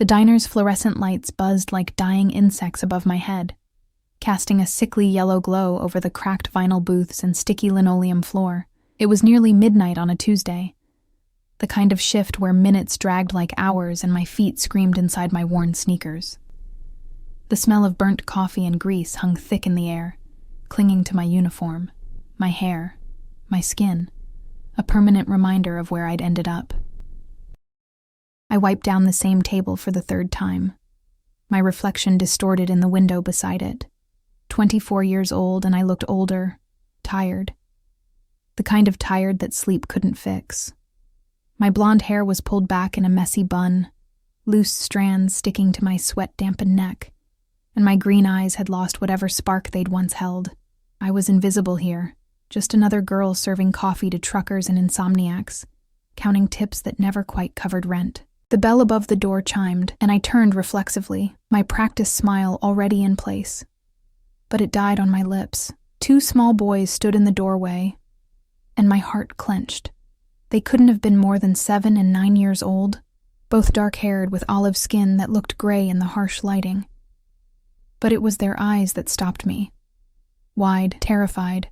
The diner's fluorescent lights buzzed like dying insects above my head, casting a sickly yellow glow over the cracked vinyl booths and sticky linoleum floor. It was nearly midnight on a Tuesday, the kind of shift where minutes dragged like hours and my feet screamed inside my worn sneakers. The smell of burnt coffee and grease hung thick in the air, clinging to my uniform, my hair, my skin, a permanent reminder of where I'd ended up. I wiped down the same table for the third time, my reflection distorted in the window beside it. 24 years old, and I looked older, tired. The kind of tired that sleep couldn't fix. My blonde hair was pulled back in a messy bun, loose strands sticking to my sweat-dampened neck, and my green eyes had lost whatever spark they'd once held. I was invisible here, just another girl serving coffee to truckers and insomniacs, counting tips that never quite covered rent. The bell above the door chimed, and I turned reflexively, my practiced smile already in place. But it died on my lips. 2 small boys stood in the doorway, and my heart clenched. They couldn't have been more than 7 and 9 years old, both dark-haired with olive skin that looked gray in the harsh lighting. But it was their eyes that stopped me. Wide, terrified,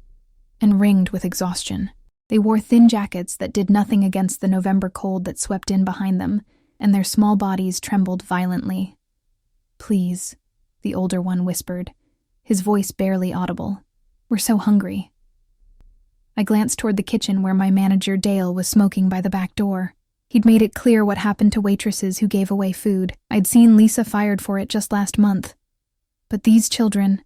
and ringed with exhaustion. They wore thin jackets that did nothing against the November cold that swept in behind them, and their small bodies trembled violently. "Please," the older one whispered, his voice barely audible. "We're so hungry." I glanced toward the kitchen where my manager Dale was smoking by the back door. He'd made it clear what happened to waitresses who gave away food. I'd seen Lisa fired for it just last month. But these children...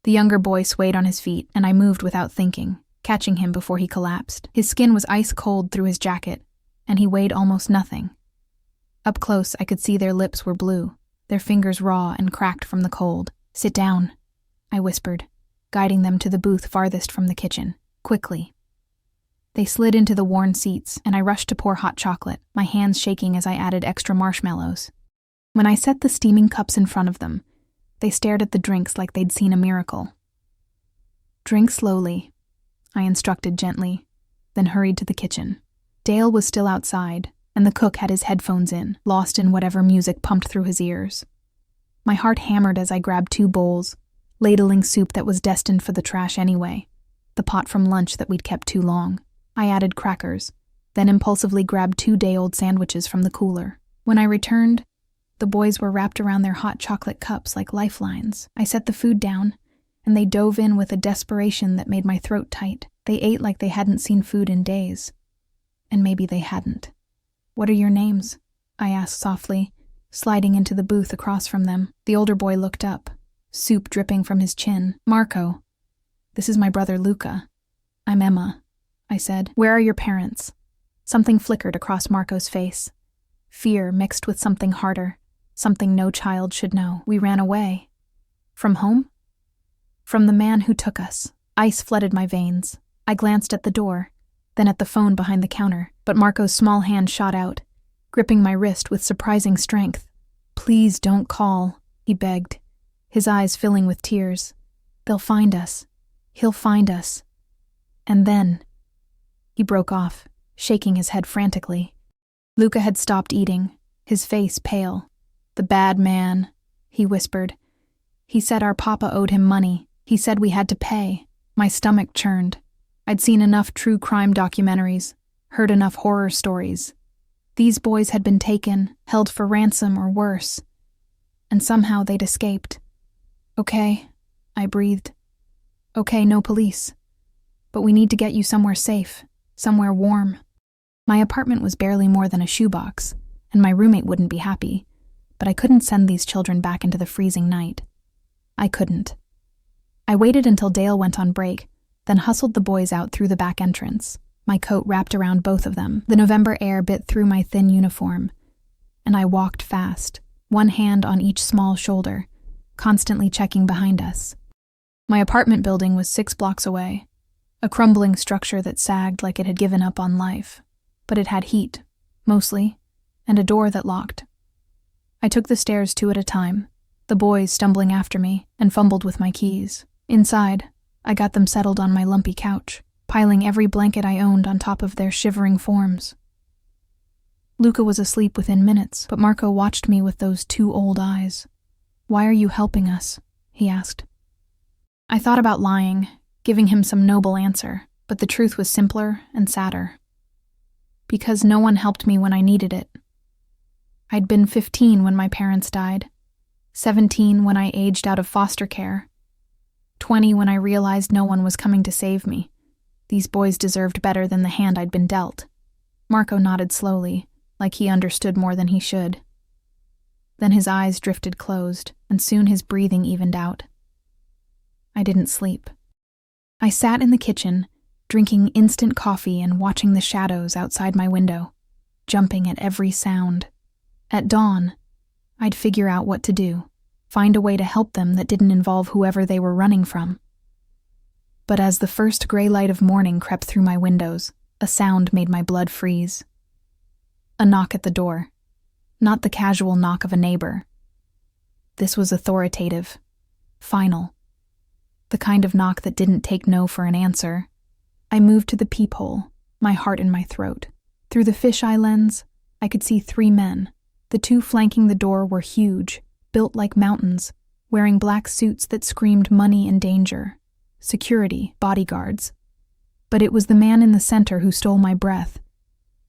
The younger boy swayed on his feet, and I moved without thinking, catching him before he collapsed. His skin was ice cold through his jacket, and he weighed almost nothing. Up close, I could see their lips were blue, their fingers raw and cracked from the cold. "Sit down," I whispered, guiding them to the booth farthest from the kitchen. "Quickly." They slid into the worn seats, and I rushed to pour hot chocolate, my hands shaking as I added extra marshmallows. When I set the steaming cups in front of them, they stared at the drinks like they'd seen a miracle. "Drink slowly," I instructed gently, then hurried to the kitchen. Dale was still outside, and the cook had his headphones in, lost in whatever music pumped through his ears. My heart hammered as I grabbed 2 bowls, ladling soup that was destined for the trash anyway, the pot from lunch that we'd kept too long. I added crackers, then impulsively grabbed 2 day-old sandwiches from the cooler. When I returned, the boys were wrapped around their hot chocolate cups like lifelines. I set the food down, and they dove in with a desperation that made my throat tight. They ate like they hadn't seen food in days. And maybe they hadn't. "What are your names?" I asked softly, sliding into the booth across from them. The older boy looked up, soup dripping from his chin. "Marco. This is my brother Luca. I'm Emma," I said. "Where are your parents?" Something flickered across Marco's face. Fear mixed with something harder, something no child should know. "We ran away." "From home?" "From the man who took us." Ice flooded my veins. I glanced at the door, then at the phone behind the counter, but Marco's small hand shot out, gripping my wrist with surprising strength. "Please don't call," he begged, his eyes filling with tears. "They'll find us. He'll find us. And then..." He broke off, shaking his head frantically. Luca had stopped eating, his face pale. "The bad man," he whispered. "He said our papa owed him money. He said we had to pay." My stomach churned. I'd seen enough true crime documentaries, heard enough horror stories. These boys had been taken, held for ransom or worse. And somehow they'd escaped. "Okay," I breathed. "Okay, no police. But we need to get you somewhere safe, somewhere warm." My apartment was barely more than a shoebox, and my roommate wouldn't be happy, but I couldn't send these children back into the freezing night. I couldn't. I waited until Dale went on break, then hustled the boys out through the back entrance, my coat wrapped around both of them. The November air bit through my thin uniform, and I walked fast, one hand on each small shoulder, constantly checking behind us. My apartment building was 6 blocks away, a crumbling structure that sagged like it had given up on life. But it had heat, mostly, and a door that locked. I took the stairs 2 at a time, the boys stumbling after me, and fumbled with my keys. Inside, I got them settled on my lumpy couch, piling every blanket I owned on top of their shivering forms. Luca was asleep within minutes, but Marco watched me with those two old eyes. "Why are you helping us?" he asked. I thought about lying, giving him some noble answer, but the truth was simpler and sadder. Because no one helped me when I needed it. I'd been 15 when my parents died, 17 when I aged out of foster care, 20 when I realized no one was coming to save me. These boys deserved better than the hand I'd been dealt. Marco nodded slowly, like he understood more than he should. Then his eyes drifted closed, and soon his breathing evened out. I didn't sleep. I sat in the kitchen, drinking instant coffee and watching the shadows outside my window, jumping at every sound. At dawn, I'd figure out what to do, find a way to help them that didn't involve whoever they were running from. But as the first gray light of morning crept through my windows, a sound made my blood freeze. A knock at the door. Not the casual knock of a neighbor. This was authoritative, final. The kind of knock that didn't take no for an answer. I moved to the peephole, my heart in my throat. Through the fisheye lens, I could see 3 men. The 2 flanking the door were huge, built like mountains, wearing black suits that screamed money and danger. Security, bodyguards. But it was the man in the center who stole my breath.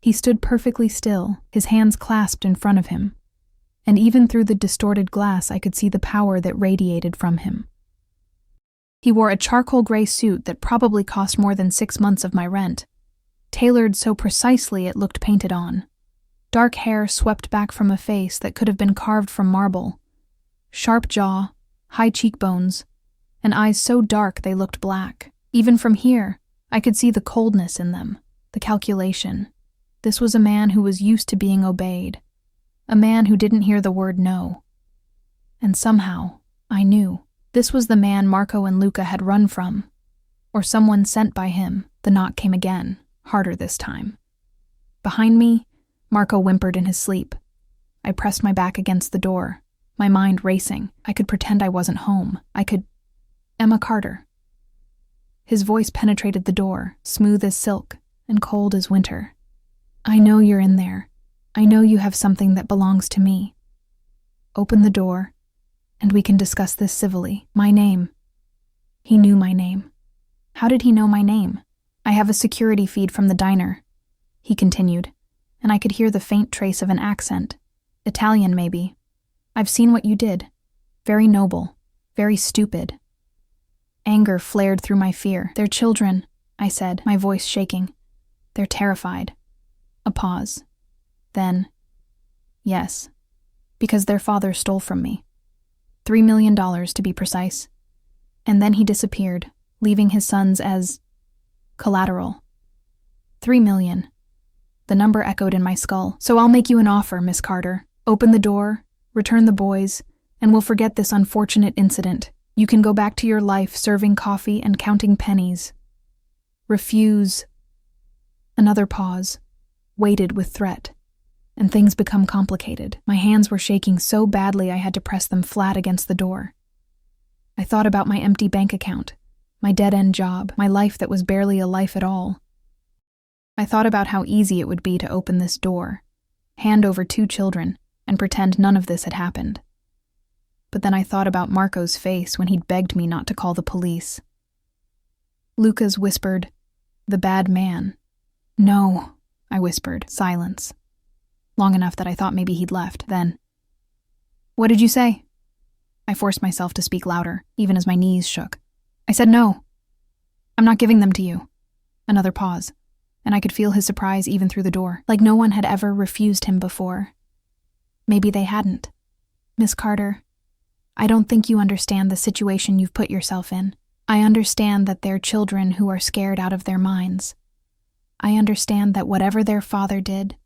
He stood perfectly still, his hands clasped in front of him. And even through the distorted glass, I could see the power that radiated from him. He wore a charcoal gray suit that probably cost more than 6 months of my rent, tailored so precisely it looked painted on. Dark hair swept back from a face that could have been carved from marble. Sharp jaw, high cheekbones, and eyes so dark they looked black. Even from here, I could see the coldness in them, the calculation. This was a man who was used to being obeyed, a man who didn't hear the word no. And somehow, I knew. This was the man Marco and Luca had run from, or someone sent by him. The knock came again, harder this time. Behind me, Marco whimpered in his sleep. I pressed my back against the door, my mind racing. I could pretend I wasn't home. Emma Carter. His voice penetrated the door, smooth as silk and cold as winter. "I know you're in there. I know you have something that belongs to me. Open the door, and we can discuss this civilly. My name." He knew my name. How did he know my name? "I have a security feed from the diner," he continued, and I could hear the faint trace of an accent. Italian, maybe. "I've seen what you did. Very noble. Very stupid." Anger flared through my fear. "They're children," I said, my voice shaking. "They're terrified." A pause. Then, "Yes, because their father stole from me. $3 million to be precise." And then he disappeared, leaving his sons as collateral. 3 million. The number echoed in my skull. "So I'll make you an offer, Miss Carter. Open the door, return the boys, and we'll forget this unfortunate incident. You can go back to your life serving coffee and counting pennies. Refuse." Another pause, weighted with threat, and things become complicated. My hands were shaking so badly I had to press them flat against the door. I thought about my empty bank account, my dead-end job, my life that was barely a life at all. I thought about how easy it would be to open this door, hand over 2 children, and pretend none of this had happened. But then I thought about Marco's face when he'd begged me not to call the police. Luca's whispered, "The bad man." "No," I whispered. Silence. Long enough that I thought maybe he'd left. Then, "What did you say?" I forced myself to speak louder, even as my knees shook. "I said no. I'm not giving them to you." Another pause, and I could feel his surprise even through the door, like no one had ever refused him before. Maybe they hadn't. "Miss Carter, I don't think you understand the situation you've put yourself in. I understand that they're children who are scared out of their minds. I understand that whatever their father did,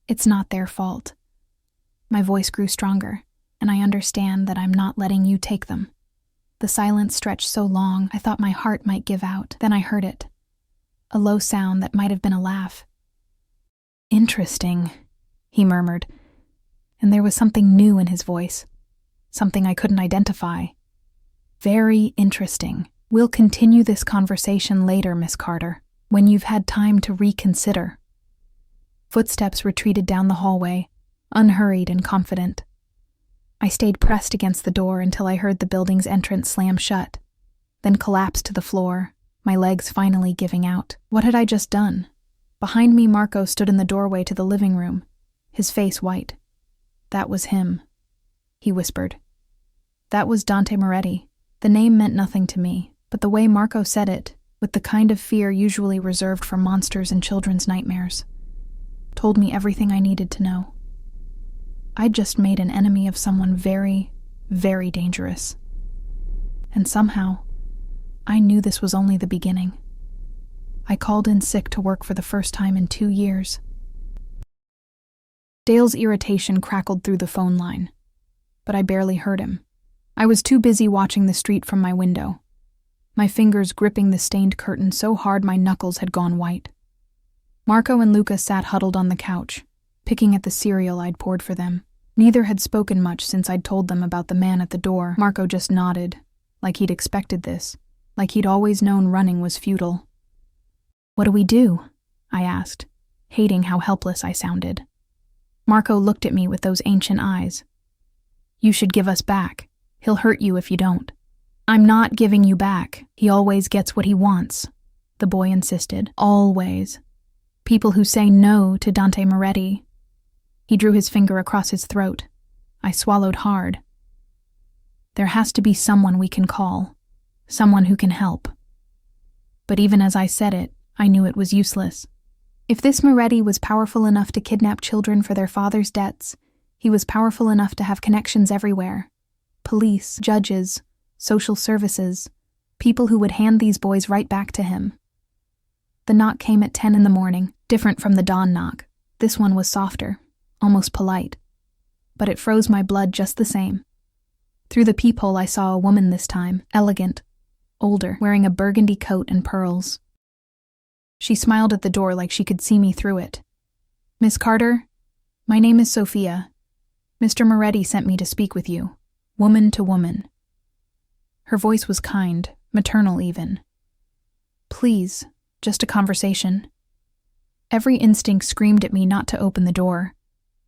it's not their fault." My voice grew stronger, and I understand that I'm not letting you take them. The silence stretched so long, I thought my heart might give out. Then I heard it. A low sound that might have been a laugh. "Interesting," he murmured, and there was something new in his voice. Something I couldn't identify. "Very interesting. We'll continue this conversation later, Miss Carter, when you've had time to reconsider." Footsteps retreated down the hallway, unhurried and confident. I stayed pressed against the door until I heard the building's entrance slam shut, then collapsed to the floor, my legs finally giving out. What had I just done? Behind me, Marco stood in the doorway to the living room, his face white. That was him, he whispered. That was Dante Moretti. The name meant nothing to me, but the way Marco said it, with the kind of fear usually reserved for monsters in children's nightmares, told me everything I needed to know. I'd just made an enemy of someone very, very dangerous. And somehow, I knew this was only the beginning. I called in sick to work for the first time in 2 years. Dale's irritation crackled through the phone line, but I barely heard him. I was too busy watching the street from my window, my fingers gripping the stained curtain so hard my knuckles had gone white. Marco and Luca sat huddled on the couch, picking at the cereal I'd poured for them. Neither had spoken much since I'd told them about the man at the door. Marco just nodded, like he'd expected this, like he'd always known running was futile. "What do we do?" I asked, hating how helpless I sounded. Marco looked at me with those ancient eyes. "You should give us back. He'll hurt you if you don't." "I'm not giving you back. He always gets what he wants," the boy insisted. "Always. People who say no to Dante Moretti." He drew his finger across his throat. I swallowed hard. "There has to be someone we can call, someone who can help." But even as I said it, I knew it was useless. If this Moretti was powerful enough to kidnap children for their father's debts, he was powerful enough to have connections everywhere. Police, judges, social services, people who would hand these boys right back to him. The knock came at 10 in the morning, different from the dawn knock. This one was softer, almost polite. But it froze my blood just the same. Through the peephole I saw a woman this time, elegant, older, wearing a burgundy coat and pearls. She smiled at the door like she could see me through it. "Miss Carter, my name is Sophia. Mr. Moretti sent me to speak with you, woman to woman." Her voice was kind, maternal even. "Please, just a conversation." Every instinct screamed at me not to open the door,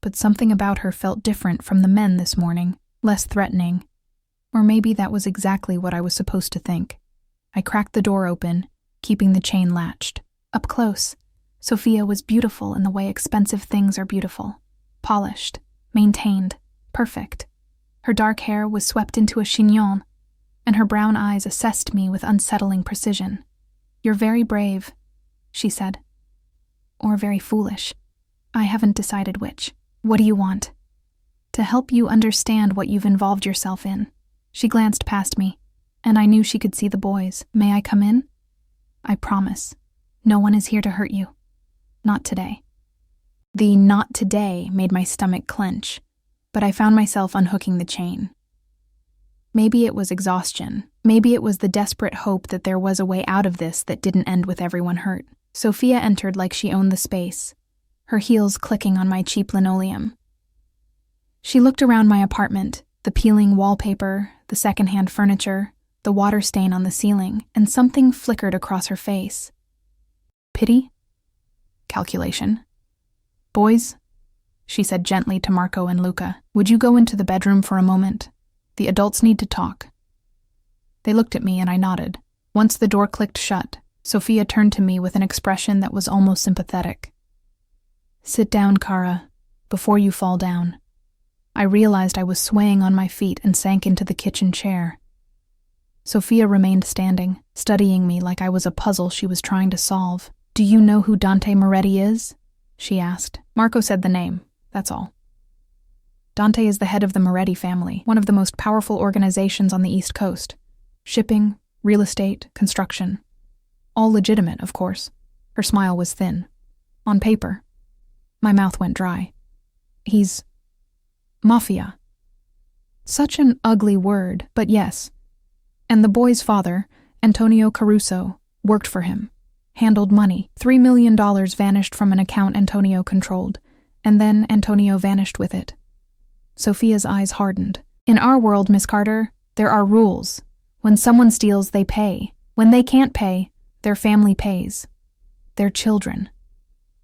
but something about her felt different from the men this morning, less threatening. Or maybe that was exactly what I was supposed to think. I cracked the door open, keeping the chain latched. Up close, Sophia was beautiful in the way expensive things are beautiful. Polished, maintained, perfect. Her dark hair was swept into a chignon, and her brown eyes assessed me with unsettling precision. "You're very brave," she said. "Or very foolish. I haven't decided which. What do you want?" "To help you understand what you've involved yourself in." She glanced past me, and I knew she could see the boys. "May I come in?" "I promise. No one is here to hurt you. Not today." The "not today" made my stomach clench, but I found myself unhooking the chain. Maybe it was exhaustion. Maybe it was the desperate hope that there was a way out of this that didn't end with everyone hurt. Sophia entered like she owned the space, her heels clicking on my cheap linoleum. She looked around my apartment, the peeling wallpaper, the secondhand furniture, the water stain on the ceiling, and something flickered across her face. Pity? Calculation. "Boys," she said gently to Marco and Luca, "would you go into the bedroom for a moment? The adults need to talk." They looked at me and I nodded. Once the door clicked shut, Sophia turned to me with an expression that was almost sympathetic. "Sit down, Kara, before you fall down." I realized I was swaying on my feet and sank into the kitchen chair. Sophia remained standing, studying me like I was a puzzle she was trying to solve. "Do you know who Dante Moretti is?" she asked. Marco said the name, that's all. Dante is the head of the Moretti family, one of the most powerful organizations on the East Coast. Shipping, real estate, construction. All legitimate, of course. Her smile was thin. On paper. My mouth went dry. He's Mafia. Such an ugly word, but yes. And the boy's father, Antonio Caruso, worked for him. Handled money. $3 million vanished from an account Antonio controlled, and then Antonio vanished with it. Sophia's eyes hardened. "In our world, Miss Carter, there are rules. When someone steals, they pay. When they can't pay, their family pays. Their children.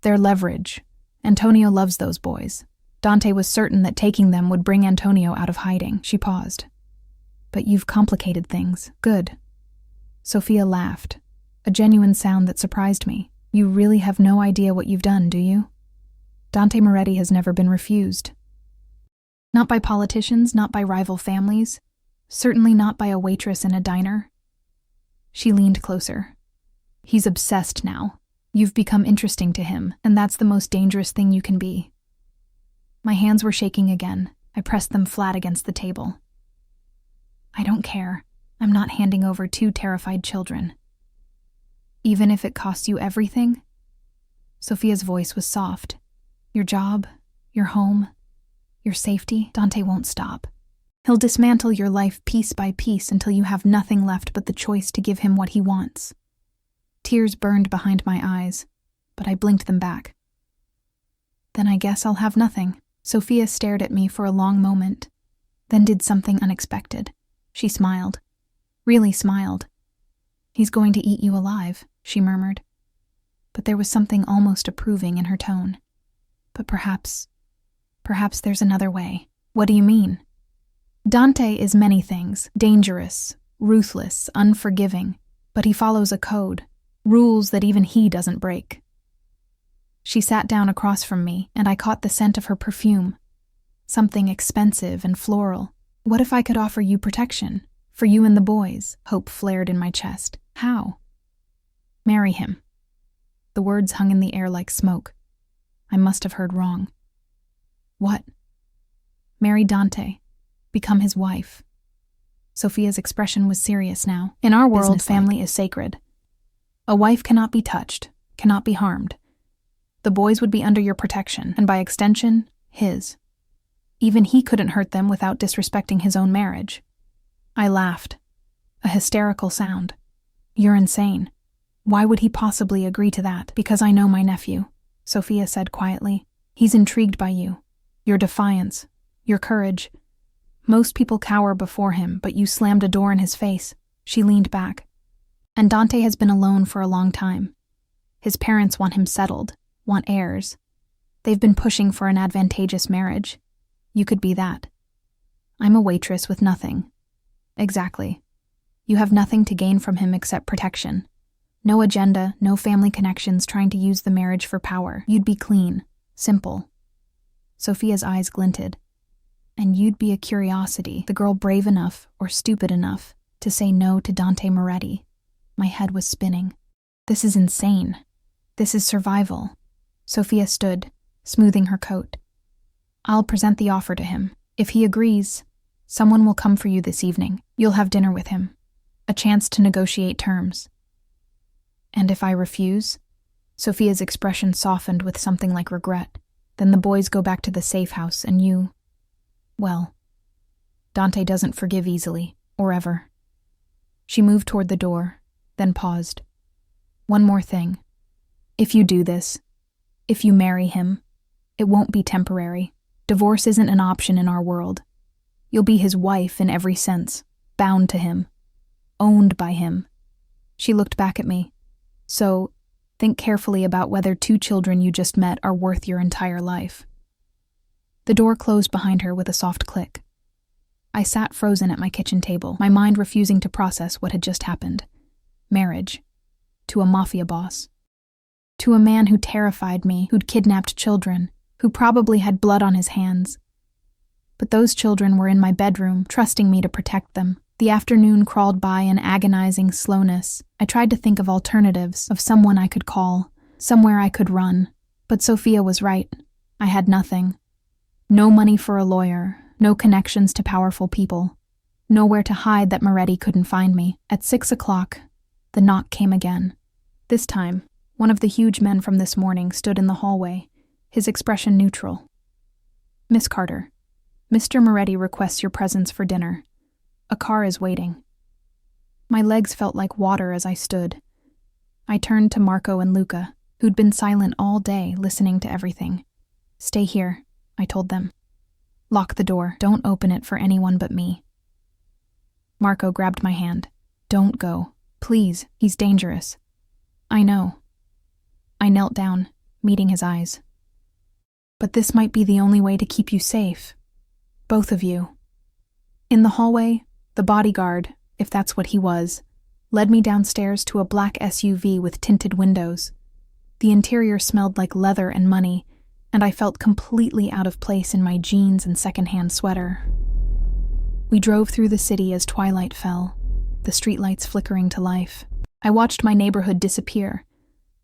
Their leverage. Antonio loves those boys. Dante was certain that taking them would bring Antonio out of hiding. She paused. But you've complicated things. Good. Sophia laughed, a genuine sound that surprised me. You really have no idea what you've done, do you? Dante Moretti has never been refused. Not by politicians, not by rival families, certainly not by a waitress in a diner. She leaned closer. He's obsessed now. You've become interesting to him, and that's the most dangerous thing you can be. My hands were shaking again. I pressed them flat against the table. I don't care. I'm not handing over two terrified children. Even if it costs you everything? Sophia's voice was soft. Your job, your home, your safety, Dante won't stop. He'll dismantle your life piece by piece until you have nothing left but the choice to give him what he wants. Tears burned behind my eyes, but I blinked them back. Then I guess I'll have nothing. Sophia stared at me for a long moment, then did something unexpected. She smiled. Really smiled. He's going to eat you alive, she murmured. But there was something almost approving in her tone. But perhaps there's another way. What do you mean? Dante is many things, dangerous, ruthless, unforgiving, but he follows a code, rules that even he doesn't break. She sat down across from me, and I caught the scent of her perfume. Something expensive and floral. What if I could offer you protection? For you and the boys, hope flared in my chest. How? Marry him. The words hung in the air like smoke. I must have heard wrong. What? Marry Dante. Become his wife. Sophia's expression was serious now. In our world, family is sacred. A wife cannot be touched, cannot be harmed. The boys would be under your protection, and by extension, his. Even he couldn't hurt them without disrespecting his own marriage. I laughed. A hysterical sound. You're insane. Why would he possibly agree to that? Because I know my nephew, Sophia said quietly. He's intrigued by you. Your defiance. Your courage. Most people cower before him, but you slammed a door in his face. She leaned back. And Dante has been alone for a long time. His parents want him settled, want heirs. They've been pushing for an advantageous marriage. You could be that. I'm a waitress with nothing. Exactly. You have nothing to gain from him except protection. No agenda, no family connections trying to use the marriage for power. You'd be clean, simple. Sophia's eyes glinted. And you'd be a curiosity, the girl brave enough or stupid enough to say no to Dante Moretti. My head was spinning. This is insane. This is survival. Sophia stood, smoothing her coat. I'll present the offer to him. If he agrees, someone will come for you this evening. You'll have dinner with him. A chance to negotiate terms. And if I refuse? Sophia's expression softened with something like regret. Then the boys go back to the safe house and you... Well, Dante doesn't forgive easily, or ever. She moved toward the door, then paused. One more thing. If you do this, if you marry him, it won't be temporary. Divorce isn't an option in our world. You'll be his wife in every sense, bound to him, owned by him. She looked back at me. So, think carefully about whether two children you just met are worth your entire life. The door closed behind her with a soft click. I sat frozen at my kitchen table, my mind refusing to process what had just happened. Marriage. To a mafia boss. To a man who terrified me, who'd kidnapped children, who probably had blood on his hands. But those children were in my bedroom, trusting me to protect them. The afternoon crawled by in agonizing slowness. I tried to think of alternatives, of someone I could call, somewhere I could run. But Sophia was right. I had nothing. No money for a lawyer, no connections to powerful people, nowhere to hide that Moretti couldn't find me. At 6 o'clock, the knock came again. This time, one of the huge men from this morning stood in the hallway, his expression neutral. Miss Carter, Mr. Moretti requests your presence for dinner. A car is waiting. My legs felt like water as I stood. I turned to Marco and Luca, who'd been silent all day, listening to everything. Stay here, I told them. Lock the door. Don't open it for anyone but me. Marco grabbed my hand. Don't go. Please, he's dangerous. I know. I knelt down, meeting his eyes. but this might be the only way to keep you safe. Both of you." In the hallway, the bodyguard, if that's what he was, led me downstairs to a black SUV with tinted windows. The interior smelled like leather and money, and I felt completely out of place in my jeans and secondhand sweater. We drove through the city as twilight fell, the streetlights flickering to life. I watched my neighborhood disappear,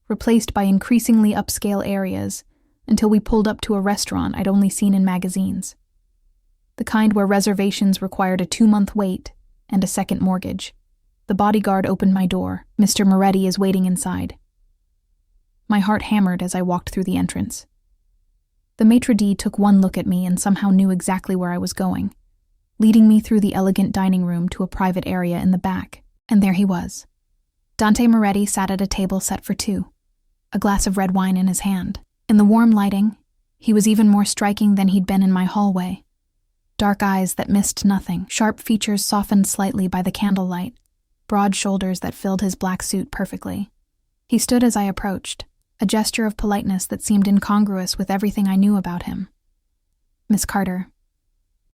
replaced by increasingly upscale areas, until we pulled up to a restaurant I'd only seen in magazines. The kind where reservations required a 2-month wait and a second mortgage. The bodyguard opened my door. "Mr. Moretti is waiting inside." My heart hammered as I walked through the entrance. The maitre d' took one look at me and somehow knew exactly where I was going, leading me through the elegant dining room to a private area in the back. And there he was. Dante Moretti sat at a table set for 2, a glass of red wine in his hand. In the warm lighting, he was even more striking than he'd been in my hallway. Dark eyes that missed nothing, sharp features softened slightly by the candlelight, broad shoulders that filled his black suit perfectly. He stood as I approached, a gesture of politeness that seemed incongruous with everything I knew about him. "Miss Carter."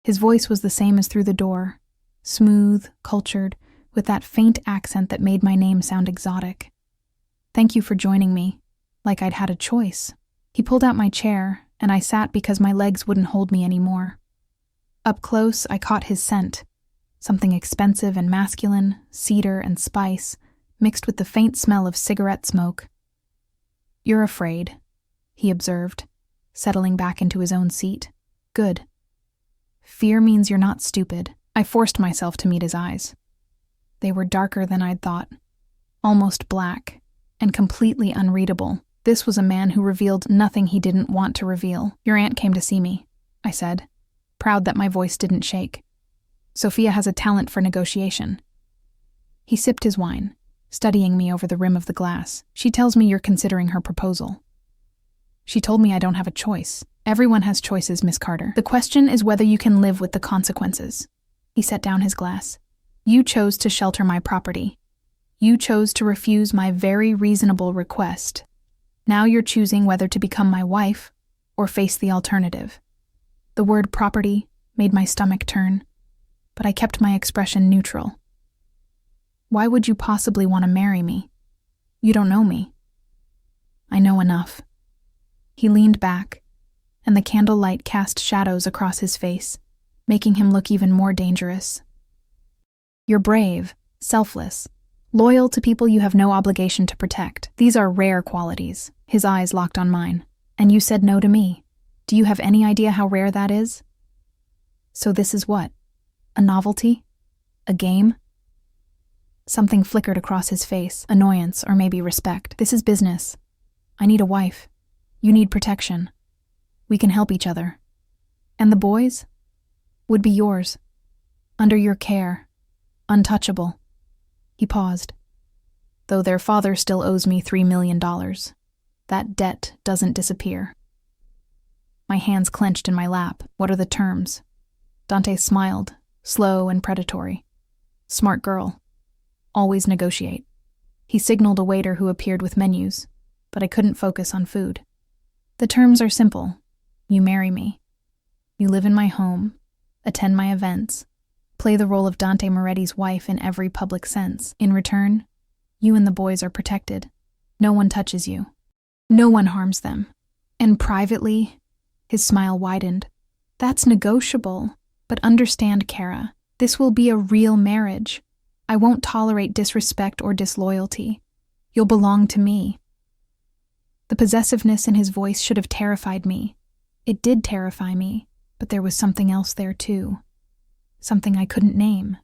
His voice was the same as through the door, smooth, cultured, with that faint accent that made my name sound exotic. "Thank you for joining me, like I'd had a choice." He pulled out my chair, and I sat because my legs wouldn't hold me anymore. Up close, I caught his scent, something expensive and masculine, cedar and spice, mixed with the faint smell of cigarette smoke. "You're afraid," he observed, settling back into his own seat. "Good. Fear means you're not stupid." I forced myself to meet his eyes. They were darker than I'd thought, almost black, and completely unreadable. This was a man who revealed nothing he didn't want to reveal. "Your aunt came to see me," I said, proud that my voice didn't shake. "Sophia has a talent for negotiation." He sipped his wine, studying me over the rim of the glass. "She tells me you're considering her proposal." "She told me I don't have a choice." "Everyone has choices, Miss Carter. The question is whether you can live with the consequences." He set down his glass. "You chose to shelter my property. You chose to refuse my very reasonable request. Now you're choosing whether to become my wife or face the alternative." The word property made my stomach turn, but I kept my expression neutral. "Why would you possibly want to marry me? You don't know me." "I know enough." He leaned back, and the candlelight cast shadows across his face, making him look even more dangerous. "You're brave, selfless, loyal to people you have no obligation to protect. These are rare qualities." His eyes locked on mine. "And you said no to me. Do you have any idea how rare that is?" "So this is what? A novelty? A game?" Something flickered across his face, annoyance or maybe respect. "This is business. I need a wife. You need protection. We can help each other. And the boys? Would be yours. Under your care. Untouchable." He paused. "Though their father still owes me $3 million. That debt doesn't disappear." My hands clenched in my lap. "What are the terms?" Dante smiled, slow and predatory. "Smart girl. Always negotiate." He signaled a waiter who appeared with menus, but I couldn't focus on food. "The terms are simple. You marry me. You live in my home, attend my events, play the role of Dante Moretti's wife in every public sense. In return, you and the boys are protected. No one touches you. No one harms them. And privately," his smile widened, "that's negotiable. But understand, Kara, this will be a real marriage. I won't tolerate disrespect or disloyalty. You'll belong to me." The possessiveness in his voice should have terrified me. It did terrify me, but there was something else there too. Something I couldn't name.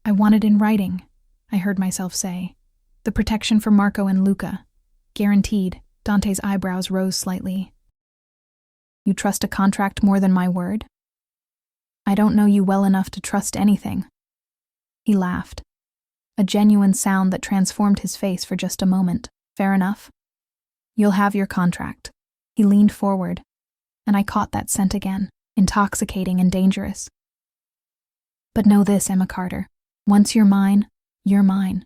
"I want it in writing," I heard myself say. "The protection for Marco and Luca. Guaranteed." Dante's eyebrows rose slightly. "You trust a contract more than my word?" "I don't know you well enough to trust anything." He laughed, a genuine sound that transformed his face for just a moment. "Fair enough. You'll have your contract." He leaned forward, and I caught that scent again, intoxicating and dangerous. "But know this, Emma Carter. Once you're mine, you're mine.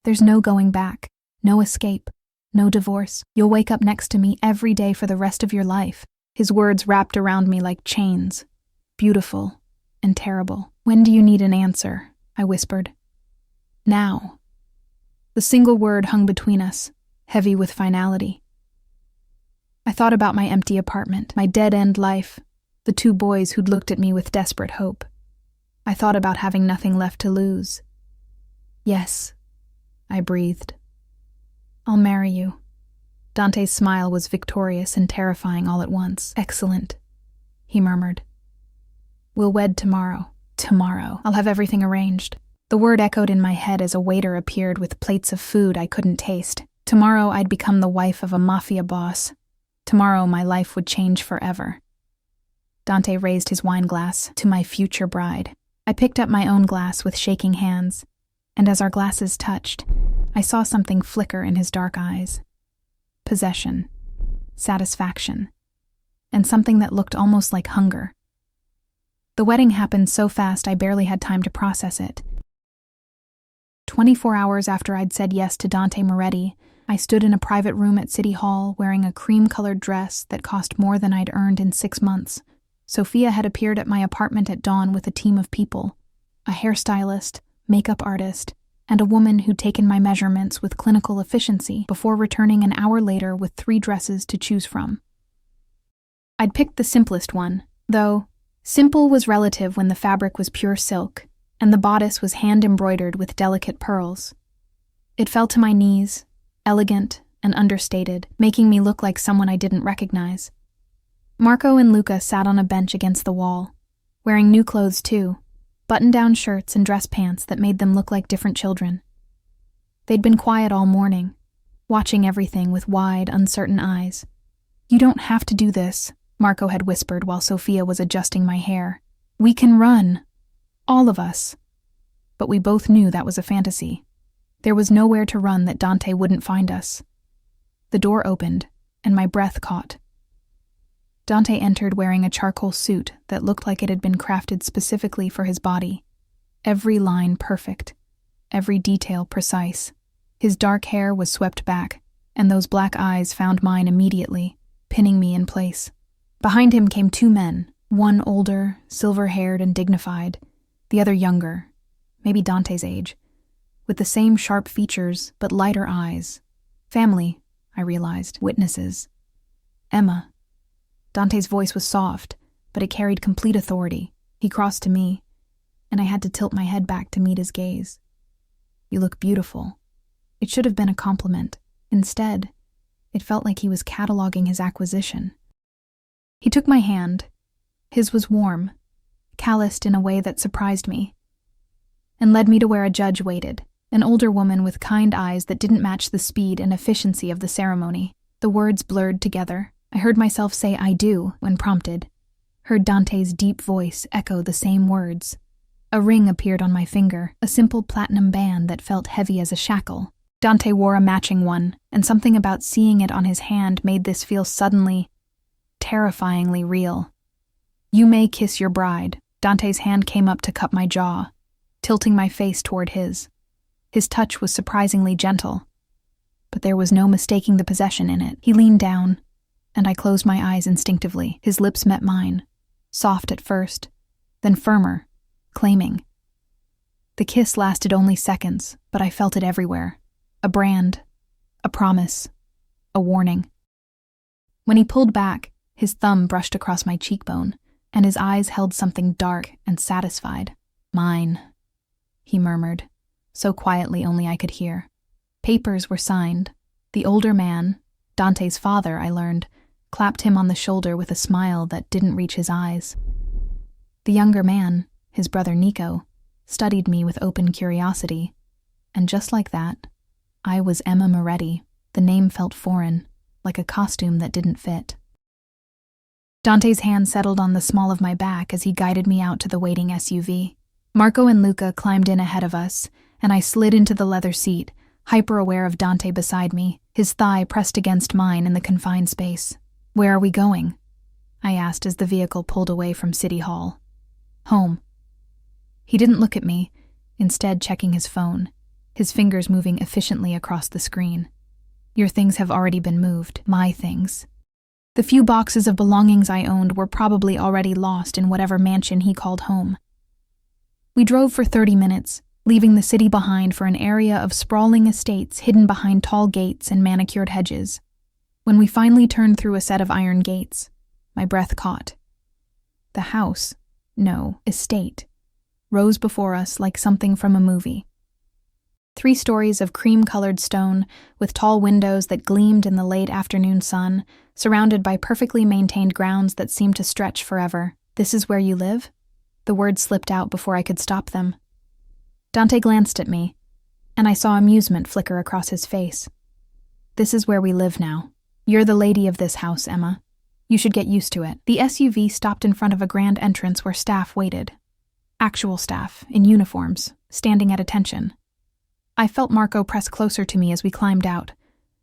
There's no going back, no escape, no divorce. You'll wake up next to me every day for the rest of your life. His words wrapped around me like chains. Beautiful and terrible. "When do you need an answer?" I whispered. "Now." The single word hung between us, heavy with finality. I thought about my empty apartment, my dead-end life, the two boys who'd looked at me with desperate hope. I thought about having nothing left to lose. "Yes," I breathed. "I'll marry you." Dante's smile was victorious and terrifying all at once. "Excellent," he murmured. "We'll wed tomorrow." "Tomorrow. I'll have everything arranged." The word echoed in my head as a waiter appeared with plates of food I couldn't taste. Tomorrow I'd become the wife of a Mafia boss. Tomorrow my life would change forever. Dante raised his wine glass to my future bride. I picked up my own glass with shaking hands, and as our glasses touched, I saw something flicker in his dark eyes. Possession, satisfaction, and something that looked almost like hunger. The wedding happened so fast I barely had time to process it. 24 hours after I'd said yes to Dante Moretti, I stood in a private room at City Hall wearing a cream-colored dress that cost more than I'd earned in 6 months. Sophia had appeared at my apartment at dawn with a team of people, a hairstylist, makeup artist, and a woman who'd taken my measurements with clinical efficiency before returning an hour later with 3 dresses to choose from. I'd picked the simplest one, though simple was relative when the fabric was pure silk, and the bodice was hand-embroidered with delicate pearls. It fell to my knees, elegant and understated, making me look like someone I didn't recognize. Marco and Luca sat on a bench against the wall, wearing new clothes too, button-down shirts and dress pants that made them look like different children. They'd been quiet all morning, watching everything with wide, uncertain eyes. "You don't have to do this," Marco had whispered while Sophia was adjusting my hair. "We can run. All of us." But we both knew that was a fantasy. There was nowhere to run that Dante wouldn't find us. The door opened, and my breath caught. Dante entered wearing a charcoal suit that looked like it had been crafted specifically for his body. Every line perfect, every detail precise. His dark hair was swept back, and those black eyes found mine immediately, pinning me in place. Behind him came 2 men, one older, silver-haired and dignified, the other younger, maybe Dante's age, with the same sharp features but lighter eyes. Family, I realized, witnesses. Emma. Dante's voice was soft, but it carried complete authority. He crossed to me, and I had to tilt my head back to meet his gaze. "You look beautiful." It should have been a compliment. Instead, it felt like he was cataloging his acquisition. He took my hand. His was warm, calloused in a way that surprised me, and led me to where a judge waited, an older woman with kind eyes that didn't match the speed and efficiency of the ceremony. The words blurred together. I heard myself say "I do" when prompted, heard Dante's deep voice echo the same words. A ring appeared on my finger, a simple platinum band that felt heavy as a shackle. Dante wore a matching one, and something about seeing it on his hand made this feel suddenly, terrifyingly real. "You may kiss your bride." Dante's hand came up to cup my jaw, tilting my face toward his. His touch was surprisingly gentle, but there was no mistaking the possession in it. He leaned down, and I closed my eyes instinctively. His lips met mine, soft at first, then firmer, claiming. The kiss lasted only seconds, but I felt it everywhere. A brand, a promise, a warning. When he pulled back, his thumb brushed across my cheekbone, and his eyes held something dark and satisfied. "Mine," he murmured, so quietly only I could hear. Papers were signed. The older man, Dante's father, I learned, clapped him on the shoulder with a smile that didn't reach his eyes. The younger man, his brother Nico, studied me with open curiosity, and just like that, I was Emma Moretti. The name felt foreign, like a costume that didn't fit. Dante's hand settled on the small of my back as he guided me out to the waiting SUV. Marco and Luca climbed in ahead of us, and I slid into the leather seat, hyper-aware of Dante beside me, his thigh pressed against mine in the confined space. "Where are we going?" I asked as the vehicle pulled away from City Hall. "Home." He didn't look at me, instead checking his phone, his fingers moving efficiently across the screen. "Your things have already been moved. My things." The few boxes of belongings I owned were probably already lost in whatever mansion he called home. We drove for 30 minutes, leaving the city behind for an area of sprawling estates hidden behind tall gates and manicured hedges. When we finally turned through a set of iron gates, my breath caught. The house, no, estate, rose before us like something from a movie. 3 stories of cream-colored stone, with tall windows that gleamed in the late afternoon sun, surrounded by perfectly maintained grounds that seemed to stretch forever. "This is where you live?" The words slipped out before I could stop them. Dante glanced at me, and I saw amusement flicker across his face. "This is where we live now. You're the lady of this house, Emma. You should get used to it." The SUV stopped in front of a grand entrance where staff waited. Actual staff, in uniforms, standing at attention. I felt Marco press closer to me as we climbed out,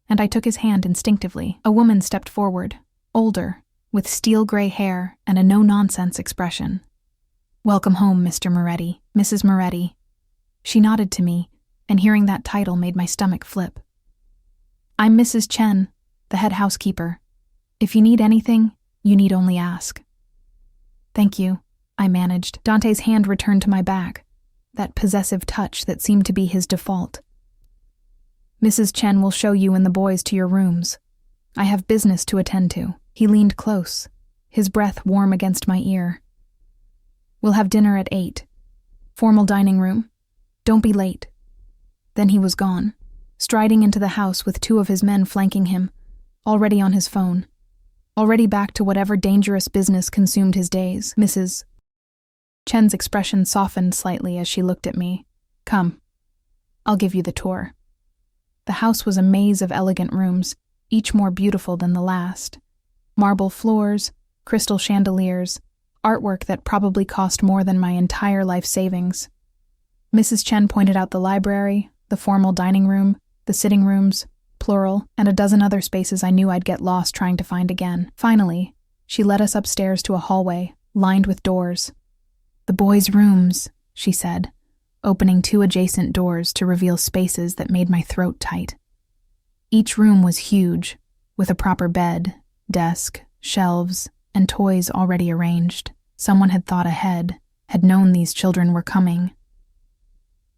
and I took his hand instinctively. A woman stepped forward, older, with steel-gray hair and a no-nonsense expression. "Welcome home, Mr. Moretti, Mrs. Moretti." She nodded to me, and hearing that title made my stomach flip. "I'm Mrs. Chen, the head housekeeper. If you need anything, you need only ask." "Thank you," I managed. Dante's hand returned to my back, that possessive touch that seemed to be his default. "Mrs. Chen will show you and the boys to your rooms. I have business to attend to." He leaned close, his breath warm against my ear. "We'll have dinner at 8. Formal dining room. Don't be late." Then he was gone, striding into the house with 2 of his men flanking him, already on his phone, already back to whatever dangerous business consumed his days. Mrs. Chen's expression softened slightly as she looked at me. "Come, I'll give you the tour." The house was a maze of elegant rooms, each more beautiful than the last. Marble floors, crystal chandeliers, artwork that probably cost more than my entire life savings. Mrs. Chen pointed out the library, the formal dining room, the sitting rooms, plural, and a dozen other spaces I knew I'd get lost trying to find again. Finally, she led us upstairs to a hallway, lined with doors. "The boys' rooms," she said, opening 2 adjacent doors to reveal spaces that made my throat tight. Each room was huge, with a proper bed, desk, shelves, and toys already arranged. Someone had thought ahead, had known these children were coming.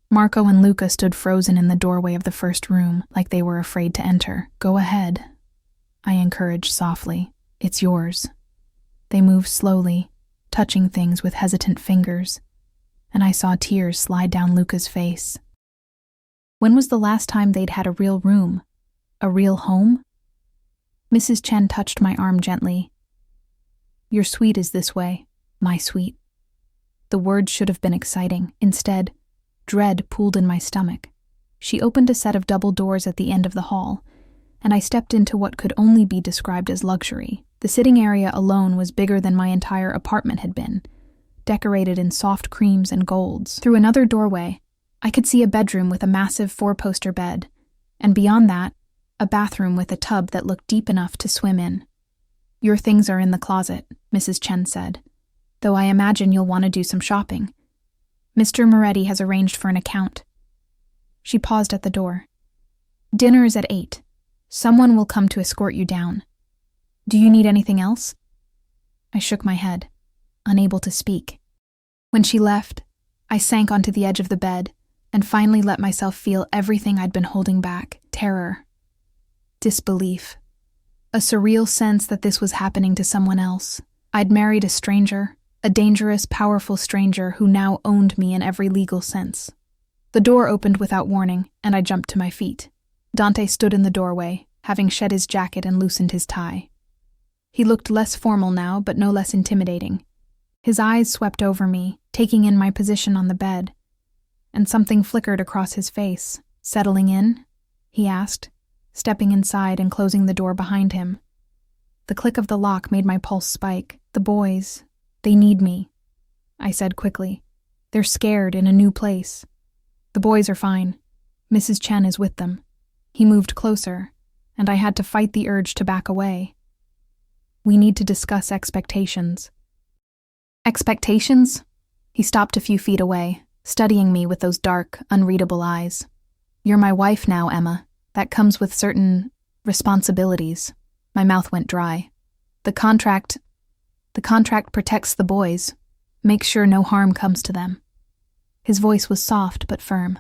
Marco and Luca stood frozen in the doorway of the first room, like they were afraid to enter. "Go ahead," I encouraged softly. "It's yours." They moved slowly, touching things with hesitant fingers, and I saw tears slide down Luca's face. When was the last time they'd had a real room? A real home? Mrs. Chen touched my arm gently. "Your suite is this way, my suite." The words should have been exciting. Instead, dread pooled in my stomach. She opened a set of double doors at the end of the hall, and I stepped into what could only be described as luxury. The sitting area alone was bigger than my entire apartment had been, decorated in soft creams and golds. Through another doorway, I could see a bedroom with a massive 4-poster bed, and beyond that, a bathroom with a tub that looked deep enough to swim in. "Your things are in the closet," Mrs. Chen said, "though I imagine you'll want to do some shopping. Mr. Moretti has arranged for an account." She paused at the door. "Dinner is at 8. Someone will come to escort you down. Do you need anything else?" I shook my head, unable to speak. When she left, I sank onto the edge of the bed and finally let myself feel everything I'd been holding back: terror, disbelief, a surreal sense that this was happening to someone else. I'd married a stranger, a dangerous, powerful stranger who now owned me in every legal sense. The door opened without warning, and I jumped to my feet. Dante stood in the doorway, having shed his jacket and loosened his tie. He looked less formal now, but no less intimidating. His eyes swept over me, taking in my position on the bed, and something flickered across his face. "Settling in?" he asked, stepping inside and closing the door behind him. The click of the lock made my pulse spike. "The boys, they need me," I said quickly. "They're scared in a new place." "The boys are fine. Mrs. Chen is with them." He moved closer, and I had to fight the urge to back away. "We need to discuss expectations." "Expectations?" He stopped a few feet away, studying me with those dark, unreadable eyes. "You're my wife now, Emma. That comes with certain responsibilities." My mouth went dry. The contract protects the boys, makes sure no harm comes to them. His voice was soft but firm.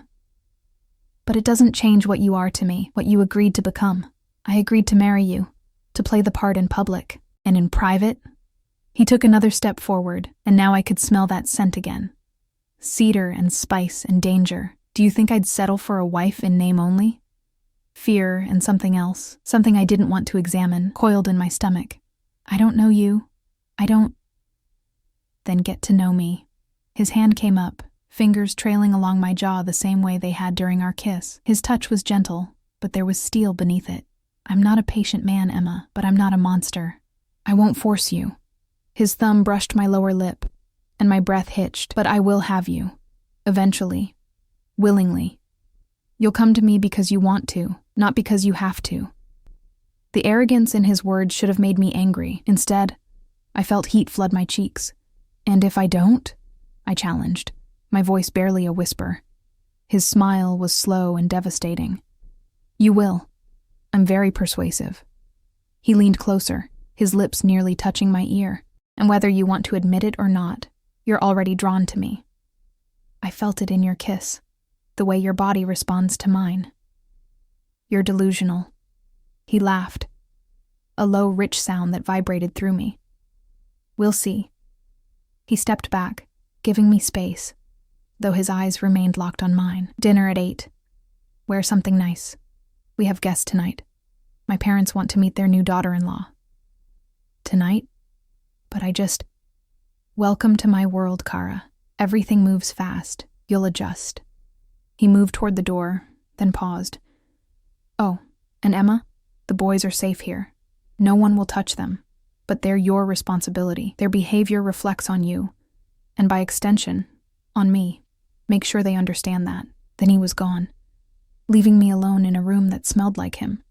But it doesn't change what you are to me, what you agreed to become. I agreed to marry you, to play the part in public, and in private. He took another step forward, and now I could smell that scent again. Cedar and spice and danger. Do you think I'd settle for a wife in name only? Fear and something else, something I didn't want to examine, coiled in my stomach. I don't know you. Then get to know me. His hand came up, fingers trailing along my jaw the same way they had during our kiss. His touch was gentle, but there was steel beneath it. I'm not a patient man, Emma, but I'm not a monster. I won't force you. His thumb brushed my lower lip, and my breath hitched. But I will have you. Eventually. Willingly. You'll come to me because you want to, not because you have to. The arrogance in his words should have made me angry. Instead, I felt heat flood my cheeks. And if I don't? I challenged, my voice barely a whisper. His smile was slow and devastating. You will. I'm very persuasive. He leaned closer, his lips nearly touching my ear. And whether you want to admit it or not, you're already drawn to me. I felt it in your kiss, the way your body responds to mine. You're delusional. He laughed, a low, rich sound that vibrated through me. We'll see. He stepped back, giving me space, though his eyes remained locked on mine. Dinner at 8. Wear something nice. We have guests tonight. My parents want to meet their new daughter-in-law. Tonight? But Welcome to my world, Kara. Everything moves fast. You'll adjust. He moved toward the door, then paused. Oh, and Emma? The boys are safe here. No one will touch them. But they're your responsibility. Their behavior reflects on you. And by extension, on me. Make sure they understand that. Then he was gone, leaving me alone in a room that smelled like him.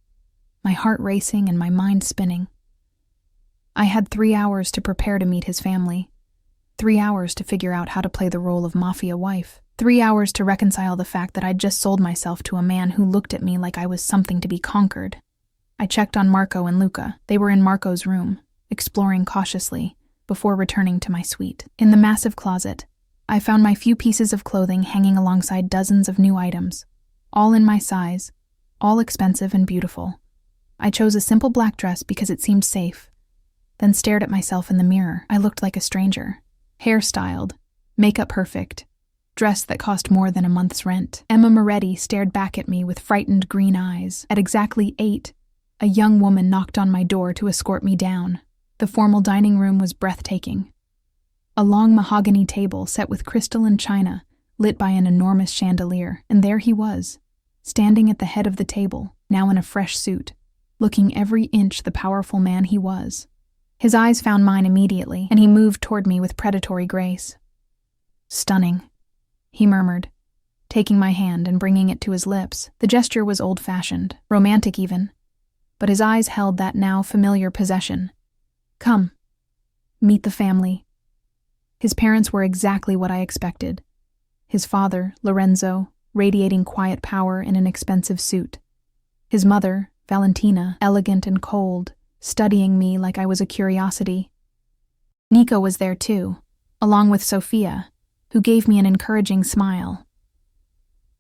My heart racing and my mind spinning. I had 3 hours to prepare to meet his family. 3 hours to figure out how to play the role of Mafia wife. 3 hours to reconcile the fact that I'd just sold myself to a man who looked at me like I was something to be conquered. I checked on Marco and Luca. They were in Marco's room, exploring cautiously, before returning to my suite. In the massive closet, I found my few pieces of clothing hanging alongside dozens of new items, all in my size, all expensive and beautiful. I chose a simple black dress because it seemed safe, then stared at myself in the mirror. I looked like a stranger. Hair styled, makeup perfect, dress that cost more than a month's rent. Emma Moretti stared back at me with frightened green eyes. At exactly 8, a young woman knocked on my door to escort me down. The formal dining room was breathtaking. A long mahogany table set with crystal and china, lit by an enormous chandelier, and there he was, standing at the head of the table, now in a fresh suit, looking every inch the powerful man he was. His eyes found mine immediately, and he moved toward me with predatory grace. Stunning, he murmured, taking my hand and bringing it to his lips. The gesture was old-fashioned, romantic even, but his eyes held that now familiar possession. Come, meet the family. His parents were exactly what I expected. His father, Lorenzo, radiating quiet power in an expensive suit. His mother, Valentina, elegant and cold, studying me like I was a curiosity. Nico was there too, along with Sophia, who gave me an encouraging smile.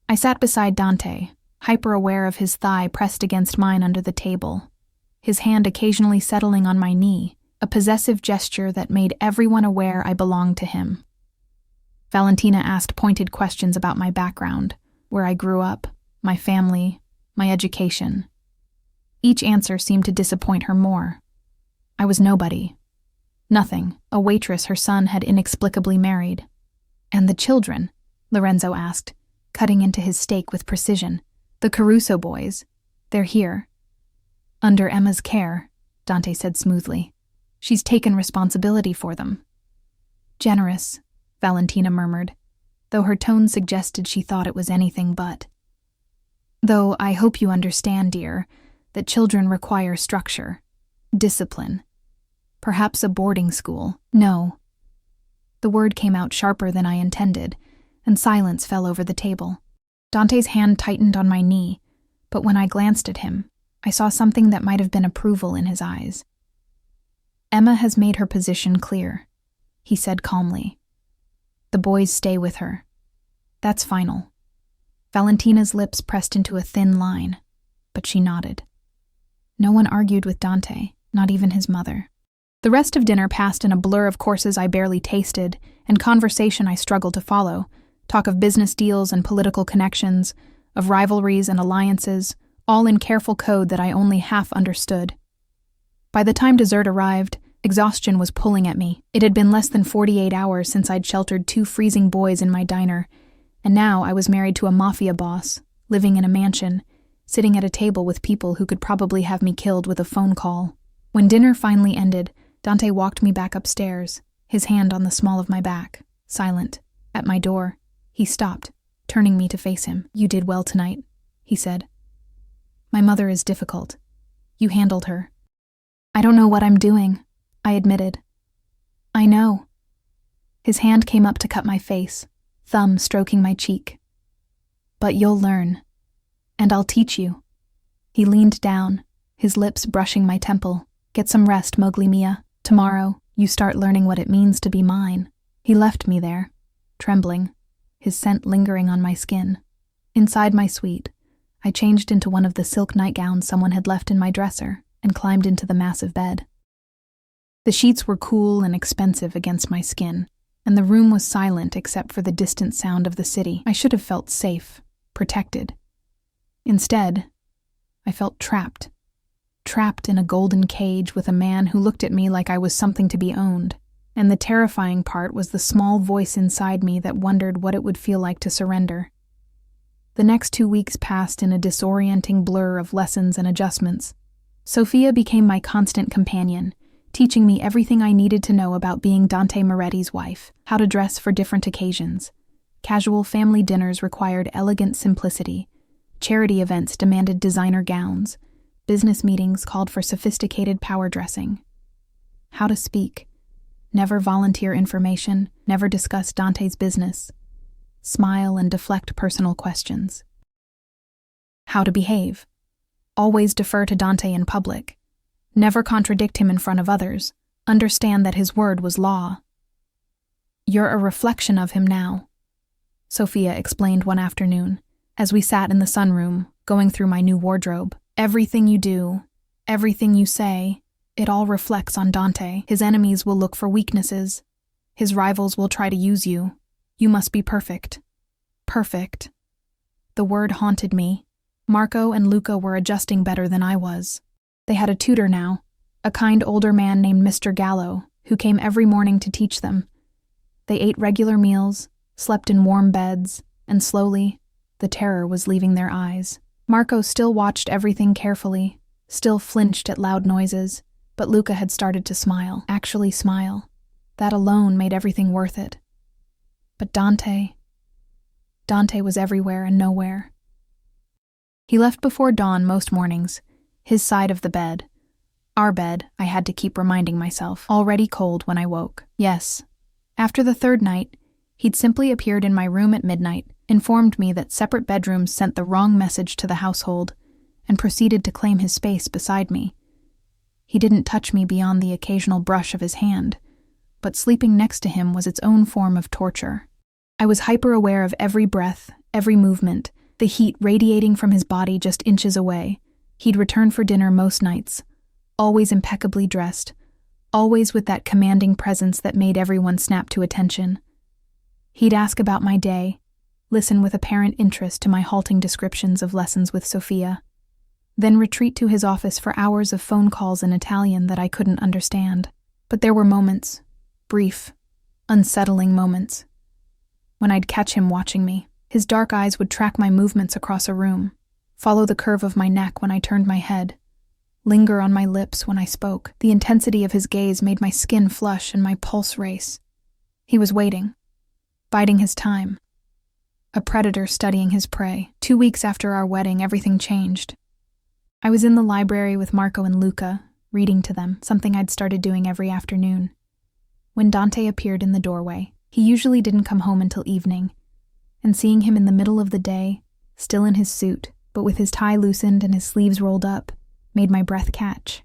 I sat beside Dante, hyper-aware of his thigh pressed against mine under the table, his hand occasionally settling on my knee, a possessive gesture that made everyone aware I belonged to him. Valentina asked pointed questions about my background, where I grew up, my family, my education. Each answer seemed to disappoint her more. I was nobody. Nothing, a waitress her son had inexplicably married. And the children? Lorenzo asked, cutting into his steak with precision. The Caruso boys. They're here. Under Emma's care, Dante said smoothly. She's taken responsibility for them. Generous, Valentina murmured, though her tone suggested she thought it was anything but. Though I hope you understand, dear, that children require structure, discipline. Perhaps a boarding school. No. The word came out sharper than I intended, and silence fell over the table. Dante's hand tightened on my knee, but when I glanced at him, I saw something that might have been approval in his eyes. Emma has made her position clear, he said calmly. The boys stay with her. That's final. Valentina's lips pressed into a thin line, but she nodded. No one argued with Dante, not even his mother. The rest of dinner passed in a blur of courses I barely tasted and conversation I struggled to follow, talk of business deals and political connections, of rivalries and alliances, all in careful code that I only half understood. By the time dessert arrived, exhaustion was pulling at me. It had been less than 48 hours since I'd sheltered 2 freezing boys in my diner, and now I was married to a Mafia boss, living in a mansion, sitting at a table with people who could probably have me killed with a phone call. When dinner finally ended, Dante walked me back upstairs, his hand on the small of my back, silent. At my door, he stopped, turning me to face him. You did well tonight, he said. My mother is difficult. You handled her. I don't know what I'm doing, I admitted. I know. His hand came up to cut my face, thumb stroking my cheek. But you'll learn, and I'll teach you. He leaned down, his lips brushing my temple. Get some rest, Mowgli Mia. Tomorrow, you start learning what it means to be mine. He left me there, trembling, his scent lingering on my skin. Inside my suite, I changed into one of the silk nightgowns someone had left in my dresser and climbed into the massive bed. The sheets were cool and expensive against my skin, and the room was silent except for the distant sound of the city. I should have felt safe, protected. Instead, I felt trapped in a golden cage with a man who looked at me like I was something to be owned, and the terrifying part was the small voice inside me that wondered what it would feel like to surrender. The next 2 weeks passed in a disorienting blur of lessons and adjustments. Sophia became my constant companion, teaching me everything I needed to know about being Dante Moretti's wife, how to dress for different occasions. Casual family dinners required elegant simplicity. Charity events demanded designer gowns. Business meetings called for sophisticated power dressing. How to speak. Never volunteer information, never discuss Dante's business. Smile and deflect personal questions. How to behave. Always defer to Dante in public. Never contradict him in front of others. Understand that his word was law. You're a reflection of him now, Sophia explained one afternoon, as we sat in the sunroom, going through my new wardrobe. Everything you do, everything you say, it all reflects on Dante. His enemies will look for weaknesses. His rivals will try to use you. You must be perfect. Perfect. The word haunted me. Marco and Luca were adjusting better than I was. They had a tutor now, a kind older man named Mr. Gallo, who came every morning to teach them. They ate regular meals, slept in warm beds, and slowly, the terror was leaving their eyes. Marco still watched everything carefully, still flinched at loud noises, but Luca had started to smile, actually smile. That alone made everything worth it. But Dante was everywhere and nowhere. He left before dawn most mornings, his side of the bed. Our bed, I had to keep reminding myself, already cold when I woke. Yes, after the 3rd night, he'd simply appeared in my room at midnight, informed me that separate bedrooms sent the wrong message to the household, and proceeded to claim his space beside me. He didn't touch me beyond the occasional brush of his hand, but sleeping next to him was its own form of torture. I was hyper-aware of every breath, every movement, the heat radiating from his body just inches away. He'd return for dinner most nights, always impeccably dressed, always with that commanding presence that made everyone snap to attention. He'd ask about my day, listen with apparent interest to my halting descriptions of lessons with Sophia, then retreat to his office for hours of phone calls in Italian that I couldn't understand. But there were moments, brief, unsettling moments, when I'd catch him watching me. His dark eyes would track my movements across a room, follow the curve of my neck when I turned my head, linger on my lips when I spoke. The intensity of his gaze made my skin flush and my pulse race. He was waiting, biding his time. A predator studying his prey. 2 weeks after our wedding, everything changed. I was in the library with Marco and Luca, reading to them, something I'd started doing every afternoon. When Dante appeared in the doorway, he usually didn't come home until evening, and seeing him in the middle of the day, still in his suit, but with his tie loosened and his sleeves rolled up, made my breath catch.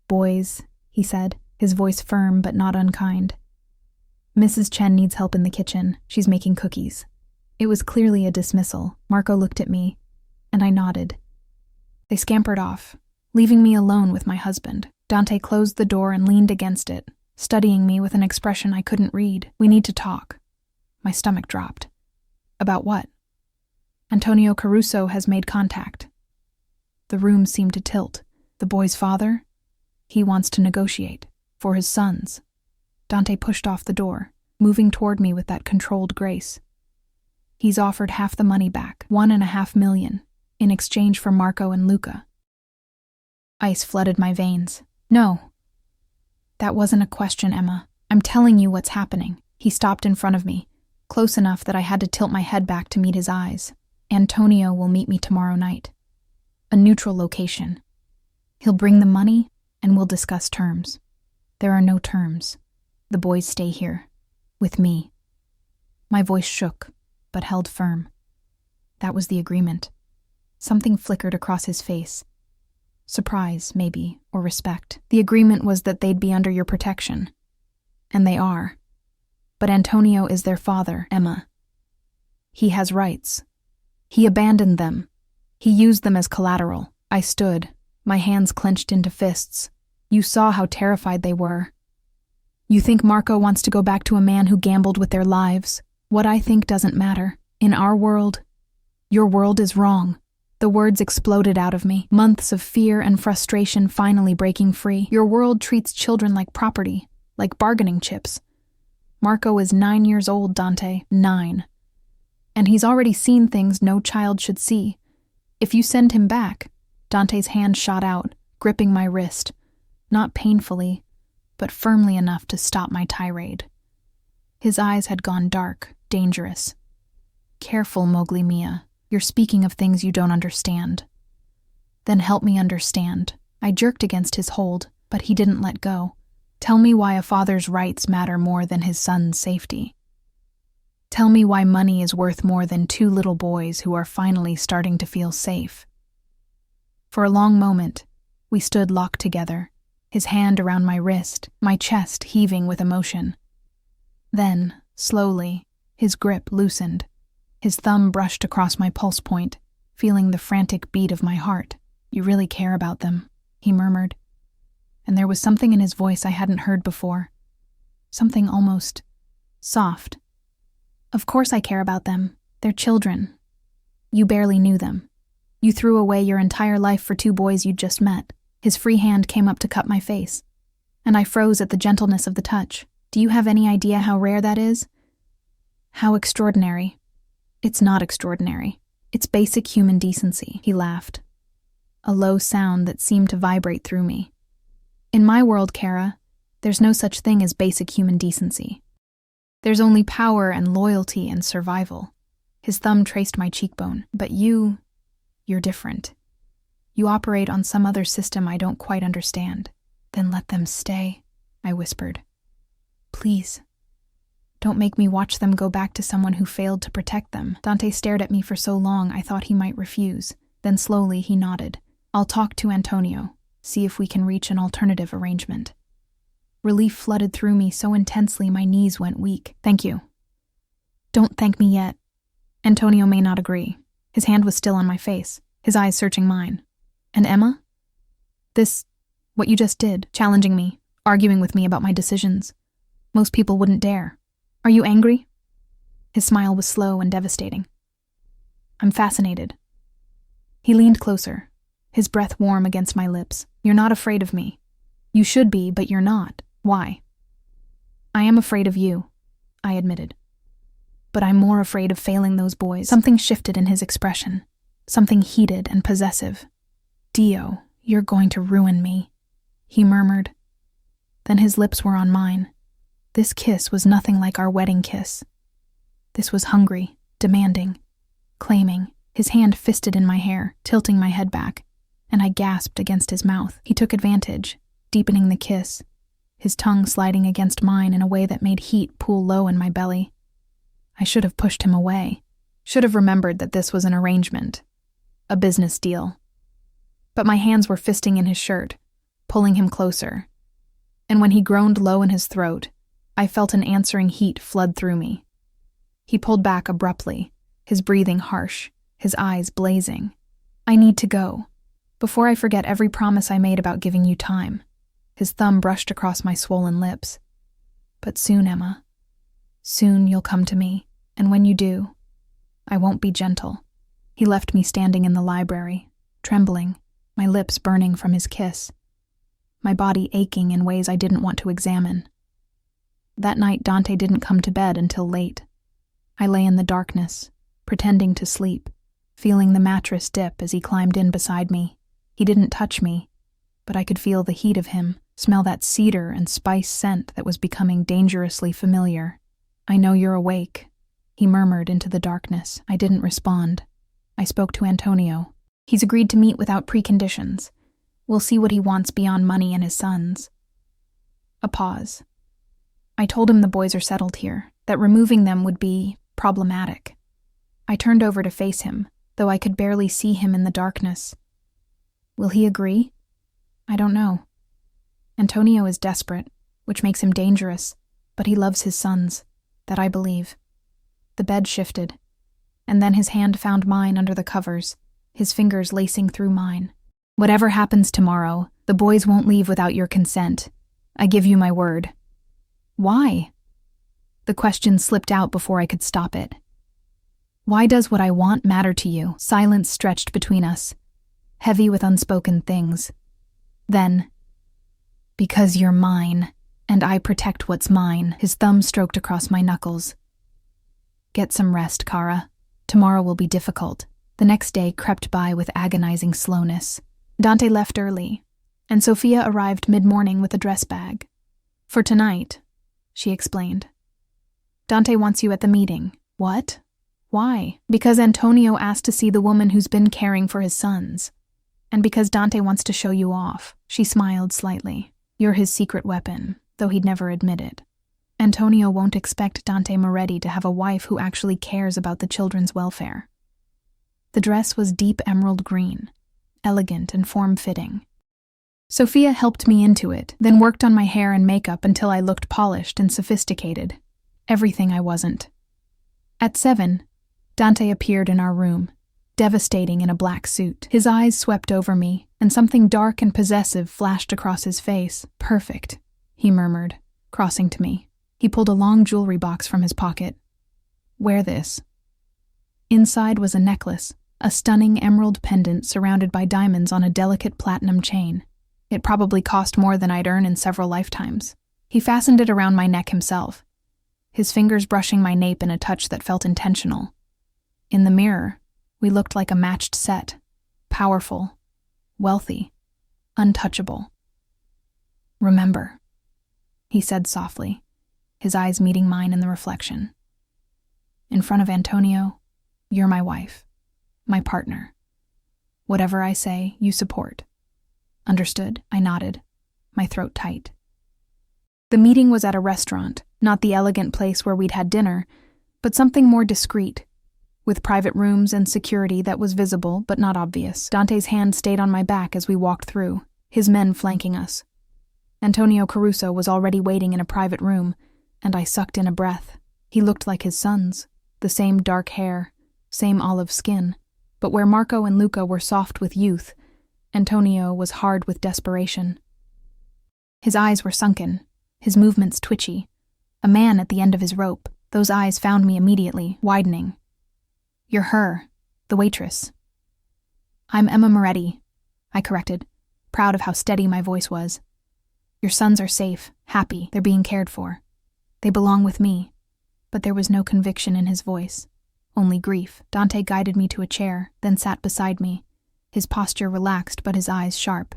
Boys, he said, his voice firm but not unkind. Mrs. Chen needs help in the kitchen. She's making cookies. It was clearly a dismissal. Marco looked at me, and I nodded. They scampered off, leaving me alone with my husband. Dante closed the door and leaned against it, studying me with an expression I couldn't read. We need to talk. My stomach dropped. About what? Antonio Caruso has made contact. The room seemed to tilt. The boy's father? He wants to negotiate. For his sons. Dante pushed off the door, moving toward me with that controlled grace. He's offered half the money back, $1.5 million, in exchange for Marco and Luca. Ice flooded my veins. No. That wasn't a question, Emma. I'm telling you what's happening. He stopped in front of me, close enough that I had to tilt my head back to meet his eyes. Antonio will meet me tomorrow night. A neutral location. He'll bring the money, and we'll discuss terms. There are no terms. The boys stay here. With me. My voice shook, but held firm. That was the agreement. Something flickered across his face. Surprise, maybe, or respect. The agreement was that they'd be under your protection. And they are. But Antonio is their father, Emma. He has rights. He abandoned them. He used them as collateral. I stood, my hands clenched into fists. You saw how terrified they were. You think Marco wants to go back to a man who gambled with their lives? What I think doesn't matter. In our world, your world is wrong. The words exploded out of me, months of fear and frustration finally breaking free. Your world treats children like property, like bargaining chips. Marco is 9 years old, Dante, 9. And he's already seen things no child should see. If you send him back, Dante's hand shot out, gripping my wrist, not painfully, but firmly enough to stop my tirade. His eyes had gone dark, dangerous. Careful, Mowgli Mia. You're speaking of things you don't understand. Then help me understand. I jerked against his hold, but he didn't let go. Tell me why a father's rights matter more than his son's safety. Tell me why money is worth more than 2 little boys who are finally starting to feel safe. For a long moment, we stood locked together, his hand around my wrist, my chest heaving with emotion. Then, slowly, his grip loosened. His thumb brushed across my pulse point, feeling the frantic beat of my heart. You really care about them, he murmured. And there was something in his voice I hadn't heard before. Something almost soft. Of course I care about them. They're children. You barely knew them. You threw away your entire life for 2 boys you'd just met. His free hand came up to cup my face, and I froze at the gentleness of the touch. Do you have any idea how rare that is? How extraordinary. It's not extraordinary. It's basic human decency, he laughed. A low sound that seemed to vibrate through me. In my world, Kara, there's no such thing as basic human decency. There's only power and loyalty and survival. His thumb traced my cheekbone. But you're different. You operate on some other system I don't quite understand. Then let them stay, I whispered. Please. Don't make me watch them go back to someone who failed to protect them. Dante stared at me for so long I thought he might refuse. Then slowly he nodded. I'll talk to Antonio, see if we can reach an alternative arrangement. Relief flooded through me so intensely my knees went weak. Thank you. Don't thank me yet. Antonio may not agree. His hand was still on my face, his eyes searching mine. And Emma? What you just did, challenging me, arguing with me about my decisions. Most people wouldn't dare. Are you angry? His smile was slow and devastating. I'm fascinated. He leaned closer, his breath warm against my lips. You're not afraid of me. You should be, but you're not. Why? I am afraid of you, I admitted. But I'm more afraid of failing those boys. Something shifted in his expression, something heated and possessive. Dio, you're going to ruin me, he murmured. Then his lips were on mine. This kiss was nothing like our wedding kiss. This was hungry, demanding, claiming. His hand fisted in my hair, tilting my head back, and I gasped against his mouth. He took advantage, deepening the kiss, his tongue sliding against mine in a way that made heat pool low in my belly. I should have pushed him away, should have remembered that this was an arrangement, a business deal. But my hands were fisting in his shirt, pulling him closer. And when he groaned low in his throat, I felt an answering heat flood through me. He pulled back abruptly, his breathing harsh, his eyes blazing. I need to go, before I forget every promise I made about giving you time. His thumb brushed across my swollen lips. But soon, Emma. Soon you'll come to me, and when you do, I won't be gentle. He left me standing in the library, trembling, my lips burning from his kiss, my body aching in ways I didn't want to examine. That night, Dante didn't come to bed until late. I lay in the darkness, pretending to sleep, feeling the mattress dip as he climbed in beside me. He didn't touch me, but I could feel the heat of him, smell that cedar and spice scent that was becoming dangerously familiar. I know you're awake, he murmured into the darkness. I didn't respond. I spoke to Antonio. He's agreed to meet without preconditions. We'll see what he wants beyond money and his sons. A pause. I told him the boys are settled here, that removing them would be problematic. I turned over to face him, though I could barely see him in the darkness. Will he agree? I don't know. Antonio is desperate, which makes him dangerous, but he loves his sons. That I believe. The bed shifted, and then his hand found mine under the covers, his fingers lacing through mine. Whatever happens tomorrow, the boys won't leave without your consent. I give you my word. Why? The question slipped out before I could stop it. Why does what I want matter to you? Silence stretched between us, heavy with unspoken things. Then, because you're mine, and I protect what's mine. His thumb stroked across my knuckles. Get some rest, Kara. Tomorrow will be difficult. The next day crept by with agonizing slowness. Dante left early, and Sophia arrived mid-morning with a dress bag. For tonight, she explained. Dante wants you at the meeting. What? Why? Because Antonio asked to see the woman who's been caring for his sons. And because Dante wants to show you off. She smiled slightly. You're his secret weapon, though he'd never admit it. Antonio won't expect Dante Moretti to have a wife who actually cares about the children's welfare. The dress was deep emerald green, elegant and form-fitting. Sophia helped me into it, then worked on my hair and makeup until I looked polished and sophisticated. Everything I wasn't. At 7, Dante appeared in our room, devastating in a black suit. His eyes swept over me, and something dark and possessive flashed across his face. Perfect, he murmured, crossing to me. He pulled a long jewelry box from his pocket. Wear this. Inside was a necklace, a stunning emerald pendant surrounded by diamonds on a delicate platinum chain. It probably cost more than I'd earn in several lifetimes. He fastened it around my neck himself, his fingers brushing my nape in a touch that felt intentional. In the mirror, we looked like a matched set, powerful, wealthy, untouchable. Remember, he said softly, his eyes meeting mine in the reflection. In front of Antonio, you're my wife, my partner. Whatever I say, you support. Understood? I nodded, my throat tight. The meeting was at a restaurant, not the elegant place where we'd had dinner, but something more discreet, with private rooms and security that was visible but not obvious. Dante's hand stayed on my back as we walked through, his men flanking us. Antonio Caruso was already waiting in a private room, and I sucked in a breath. He looked like his sons, the same dark hair, same olive skin, but where Marco and Luca were soft with youth, Antonio was hard with desperation. His eyes were sunken, his movements twitchy. A man at the end of his rope. Those eyes found me immediately, widening. You're her, the waitress. I'm Emma Moretti, I corrected, proud of how steady my voice was. Your sons are safe, happy, they're being cared for. They belong with me. But there was no conviction in his voice, only grief. Dante guided me to a chair, then sat beside me, his posture relaxed but his eyes sharp.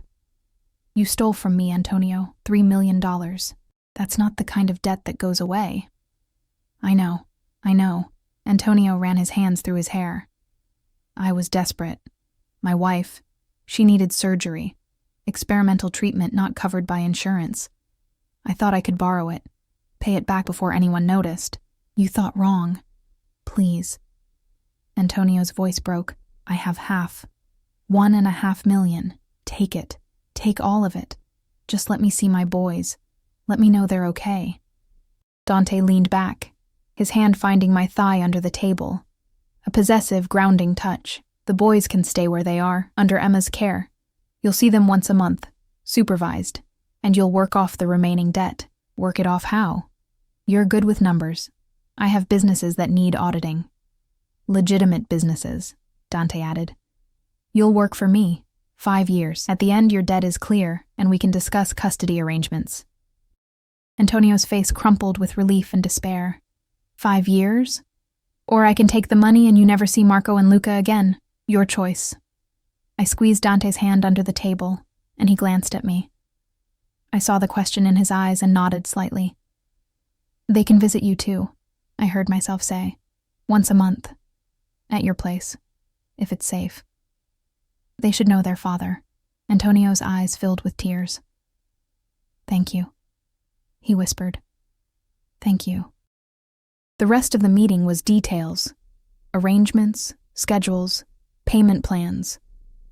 You stole from me, Antonio, $3 million. That's not the kind of debt that goes away. I know. Antonio ran his hands through his hair. I was desperate. My wife, she needed surgery, experimental treatment not covered by insurance. I thought I could borrow it, pay it back before anyone noticed. You thought wrong. Please. Antonio's voice broke. I have half. $1.5 million. Take it. Take all of it. Just let me see my boys. Let me know they're okay." Dante leaned back, his hand finding my thigh under the table. A possessive, grounding touch. "The boys can stay where they are, under Emma's care. You'll see them once a month, supervised, and you'll work off the remaining debt." "Work it off how?" "You're good with numbers. I have businesses that need auditing." "Legitimate businesses," Dante added. "You'll work for me. 5 years. At the end, your debt is clear, and we can discuss custody arrangements." Antonio's face crumpled with relief and despair. 5 years? Or I can take the money and you never see Marco and Luca again. Your choice." I squeezed Dante's hand under the table, and he glanced at me. I saw the question in his eyes and nodded slightly. "They can visit you too," I heard myself say. "Once a month. At your place. If it's safe. They should know their father." Antonio's eyes filled with tears. "Thank you," he whispered. "Thank you." The rest of the meeting was details. Arrangements, schedules, payment plans.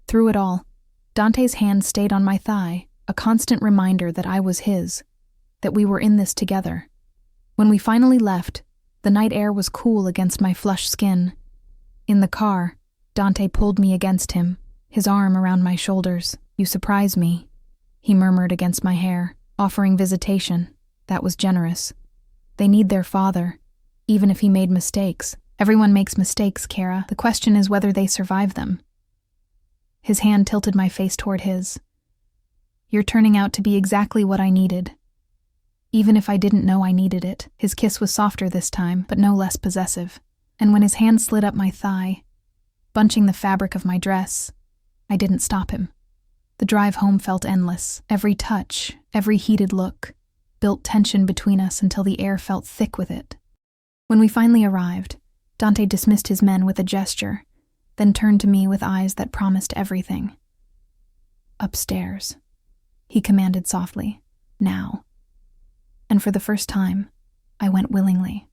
Through it all, Dante's hand stayed on my thigh, a constant reminder that I was his, that we were in this together. When we finally left, the night air was cool against my flushed skin. In the car, Dante pulled me against him, his arm around my shoulders. "You surprise me," he murmured against my hair, offering visitation. That was generous. They need their father, even if he made mistakes. Everyone makes mistakes, Kara. The question is whether they survive them. His hand tilted my face toward his. "You're turning out to be exactly what I needed. Even if I didn't know I needed it." His kiss was softer this time, but no less possessive. And when his hand slid up my thigh, bunching the fabric of my dress, I didn't stop him. The drive home felt endless. Every touch, every heated look, built tension between us until the air felt thick with it. When we finally arrived, Dante dismissed his men with a gesture, then turned to me with eyes that promised everything. "Upstairs," he commanded softly. "Now." And for the first time, I went willingly.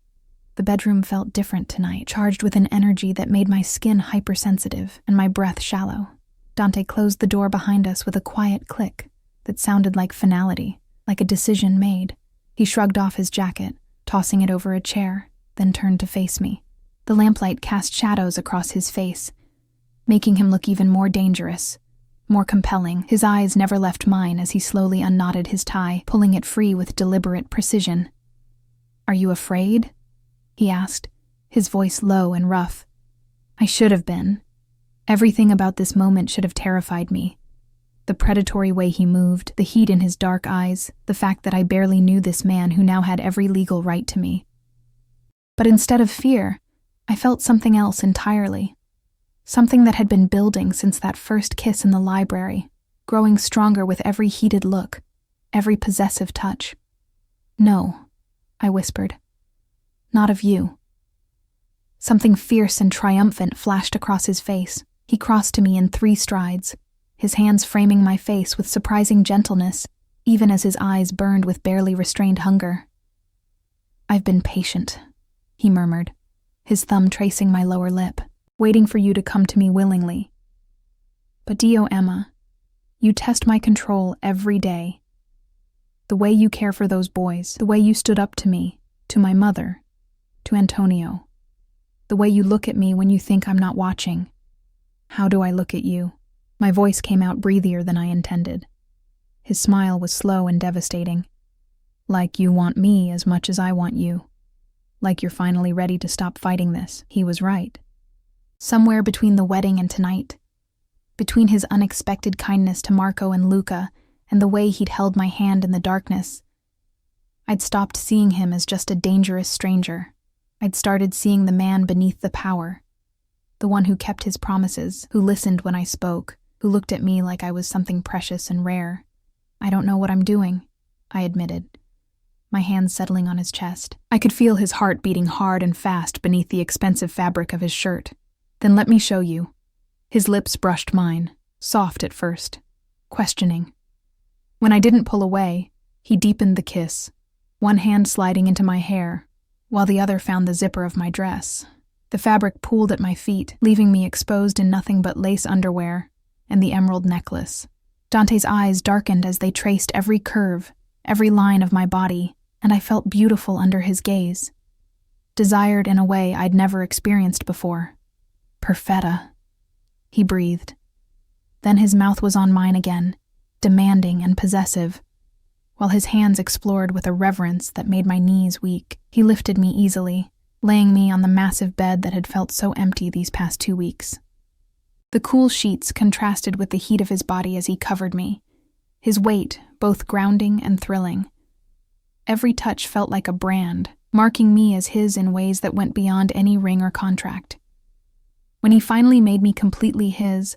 The bedroom felt different tonight, charged with an energy that made my skin hypersensitive and my breath shallow. Dante closed the door behind us with a quiet click that sounded like finality, like a decision made. He shrugged off his jacket, tossing it over a chair, then turned to face me. The lamplight cast shadows across his face, making him look even more dangerous, more compelling. His eyes never left mine as he slowly unknotted his tie, pulling it free with deliberate precision. "Are you afraid?" he asked, his voice low and rough. I should have been. Everything about this moment should have terrified me. The predatory way he moved, the heat in his dark eyes, the fact that I barely knew this man who now had every legal right to me. But instead of fear, I felt something else entirely. Something that had been building since that first kiss in the library, growing stronger with every heated look, every possessive touch. "No," I whispered. "Not of you." Something fierce and triumphant flashed across his face. He crossed to me in 3 strides, his hands framing my face with surprising gentleness, even as his eyes burned with barely restrained hunger. "I've been patient," he murmured, his thumb tracing my lower lip, "waiting for you to come to me willingly. But Dio Emma, you test my control every day. The way you care for those boys, the way you stood up to me, to my mother, to Antonio, the way you look at me when you think I'm not watching. How do I look at you?" My voice came out breathier than I intended. His smile was slow and devastating. "Like you want me as much as I want you. Like you're finally ready to stop fighting this." He was right. Somewhere between the wedding and tonight, between his unexpected kindness to Marco and Luca and the way he'd held my hand in the darkness, I'd stopped seeing him as just a dangerous stranger. I'd started seeing the man beneath the power, the one who kept his promises, who listened when I spoke, who looked at me like I was something precious and rare. "I don't know what I'm doing," I admitted, my hands settling on his chest. I could feel his heart beating hard and fast beneath the expensive fabric of his shirt. "Then let me show you." His lips brushed mine, soft at first, questioning. When I didn't pull away, he deepened the kiss, one hand sliding into my hair, while the other found the zipper of my dress. The fabric pooled at my feet, leaving me exposed in nothing but lace underwear and the emerald necklace. Dante's eyes darkened as they traced every curve, every line of my body, and I felt beautiful under his gaze. Desired in a way I'd never experienced before. Perfetta, he breathed. Then his mouth was on mine again, demanding and possessive. While his hands explored with a reverence that made my knees weak, he lifted me easily, laying me on the massive bed that had felt so empty these past 2 weeks. The cool sheets contrasted with the heat of his body as he covered me, his weight both grounding and thrilling. Every touch felt like a brand, marking me as his in ways that went beyond any ring or contract. When he finally made me completely his,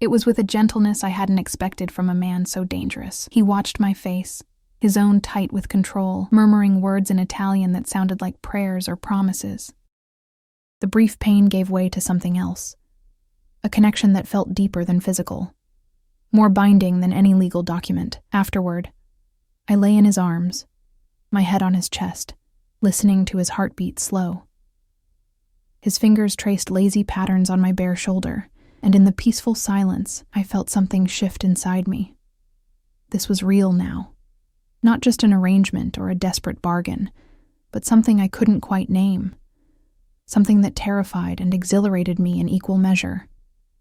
it was with a gentleness I hadn't expected from a man so dangerous. He watched my face, his own tight with control, murmuring words in Italian that sounded like prayers or promises. The brief pain gave way to something else, a connection that felt deeper than physical, more binding than any legal document. Afterward, I lay in his arms, my head on his chest, listening to his heartbeat slow. His fingers traced lazy patterns on my bare shoulder, and in the peaceful silence, I felt something shift inside me. This was real now. Not just an arrangement or a desperate bargain, but something I couldn't quite name. Something that terrified and exhilarated me in equal measure.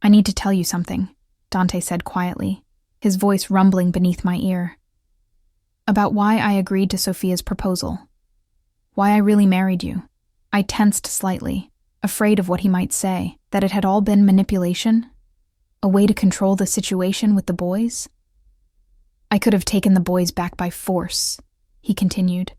"I need to tell you something," Dante said quietly, his voice rumbling beneath my ear. "About why I agreed to Sophia's proposal. Why I really married you." I tensed slightly, afraid of what he might say, that it had all been manipulation, a way to control the situation with the boys. "I could have taken the boys back by force," he continued.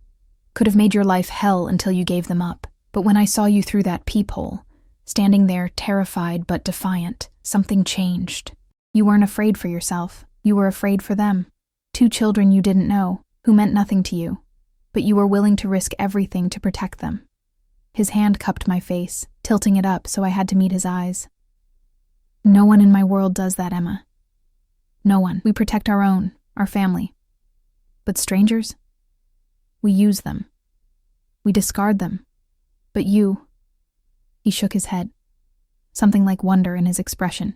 "Could have made your life hell until you gave them up. But when I saw you through that peephole, standing there terrified but defiant, something changed. You weren't afraid for yourself. You were afraid for them. 2 children you didn't know, who meant nothing to you. But you were willing to risk everything to protect them." His hand cupped my face, tilting it up so I had to meet his eyes. "No one in my world does that, Emma. No one. We protect our own, our family. But strangers? We use them. We discard them. But you..." He shook his head, something like wonder in his expression.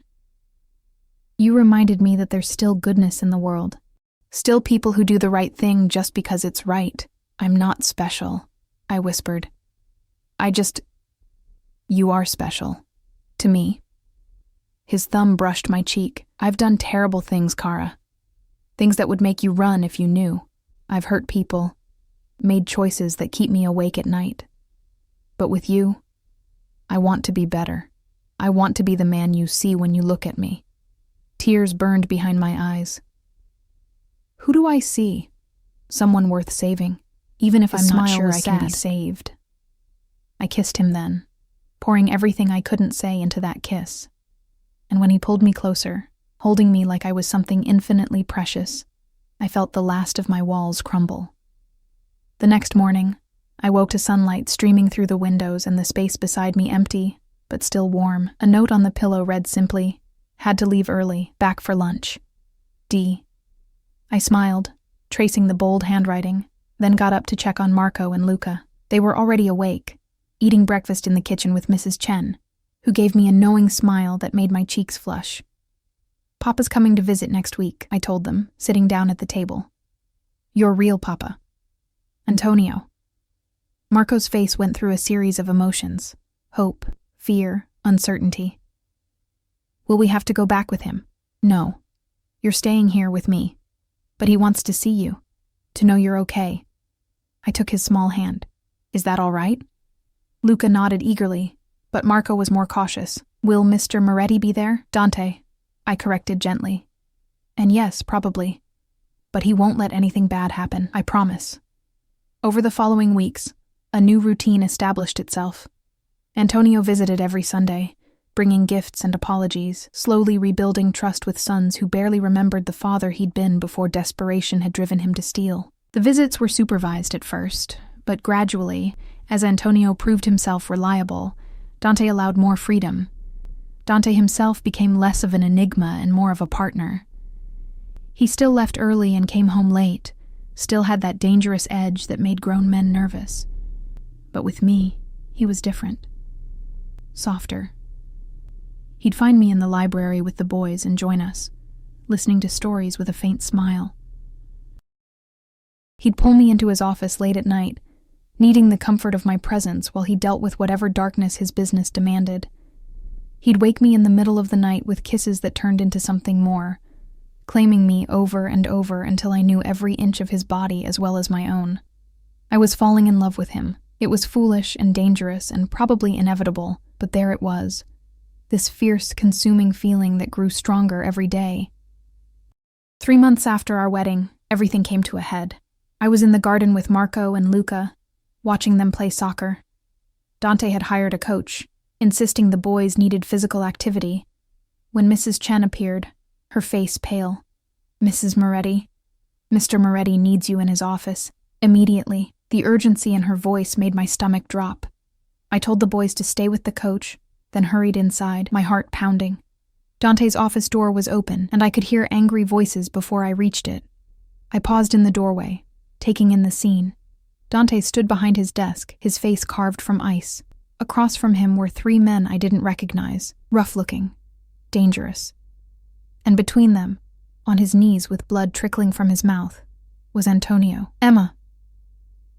"You reminded me that there's still goodness in the world. Still people who do the right thing just because it's right. I'm not special," I whispered. You are special. To me." His thumb brushed my cheek. "I've done terrible things, Kara. Things that would make you run if you knew. I've hurt people, made choices that keep me awake at night. But with you, I want to be better. I want to be the man you see when you look at me." Tears burned behind my eyes. "Who do I see? Someone worth saving, even if I'm not sure I can be saved." I kissed him then, pouring everything I couldn't say into that kiss. And when he pulled me closer, holding me like I was something infinitely precious, I felt the last of my walls crumble. The next morning, I woke to sunlight streaming through the windows and the space beside me empty, but still warm. A note on the pillow read simply, "Had to leave early, back for lunch. D." I smiled, tracing the bold handwriting, then got up to check on Marco and Luca. They were already awake, eating breakfast in the kitchen with Mrs. Chen, who gave me a knowing smile that made my cheeks flush. "Papa's coming to visit next week," I told them, sitting down at the table. "Your real Papa. Antonio." Marco's face went through a series of emotions: hope, fear, uncertainty. "Will we have to go back with him?" "No. You're staying here with me. But he wants to see you, to know you're okay." I took his small hand. "Is that all right?" Luca nodded eagerly, but Marco was more cautious. "Will Mr. Moretti be there?" "Dante," I corrected gently. "And yes, probably. But he won't let anything bad happen, I promise." Over the following weeks, a new routine established itself. Antonio visited every Sunday, bringing gifts and apologies, slowly rebuilding trust with sons who barely remembered the father he'd been before desperation had driven him to steal. The visits were supervised at first, but gradually, as Antonio proved himself reliable, Dante allowed more freedom. Dante himself became less of an enigma and more of a partner. He still left early and came home late, still had that dangerous edge that made grown men nervous. But with me, he was different. Softer. He'd find me in the library with the boys and join us, listening to stories with a faint smile. He'd pull me into his office late at night, needing the comfort of my presence while he dealt with whatever darkness his business demanded. He'd wake me in the middle of the night with kisses that turned into something more, claiming me over and over until I knew every inch of his body as well as my own. I was falling in love with him. It was foolish and dangerous and probably inevitable, but there it was. This fierce, consuming feeling that grew stronger every day. 3 months after our wedding, everything came to a head. I was in the garden with Marco and Luca, watching them play soccer. Dante had hired a coach, insisting the boys needed physical activity. When Mrs. Chen appeared, her face pale. "Mrs. Moretti, Mr. Moretti needs you in his office. Immediately." The urgency in her voice made my stomach drop. I told the boys to stay with the coach, then hurried inside, my heart pounding. Dante's office door was open, and I could hear angry voices before I reached it. I paused in the doorway, taking in the scene. Dante stood behind his desk, his face carved from ice. Across from him were 3 men I didn't recognize, rough-looking, dangerous. And between them, on his knees with blood trickling from his mouth, was Antonio. "Emma."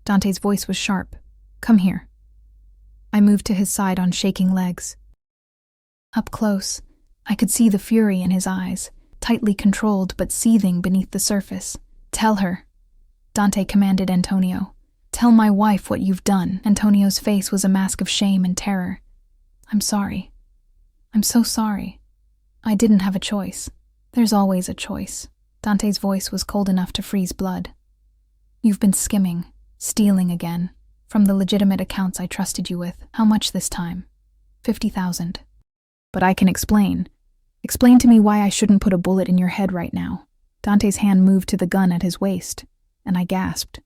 Dante's voice was sharp. "Come here." I moved to his side on shaking legs. Up close, I could see the fury in his eyes, tightly controlled but seething beneath the surface. "Tell her," Dante commanded Antonio. "Tell my wife what you've done." Antonio's face was a mask of shame and terror. "I'm sorry. I'm so sorry. I didn't have a choice." "There's always a choice." Dante's voice was cold enough to freeze blood. "You've been skimming, stealing again, from the legitimate accounts I trusted you with. How much this time?" 50,000. "But I can explain. Explain to me why I shouldn't put a bullet in your head right now." Dante's hand moved to the gun at his waist, and I gasped.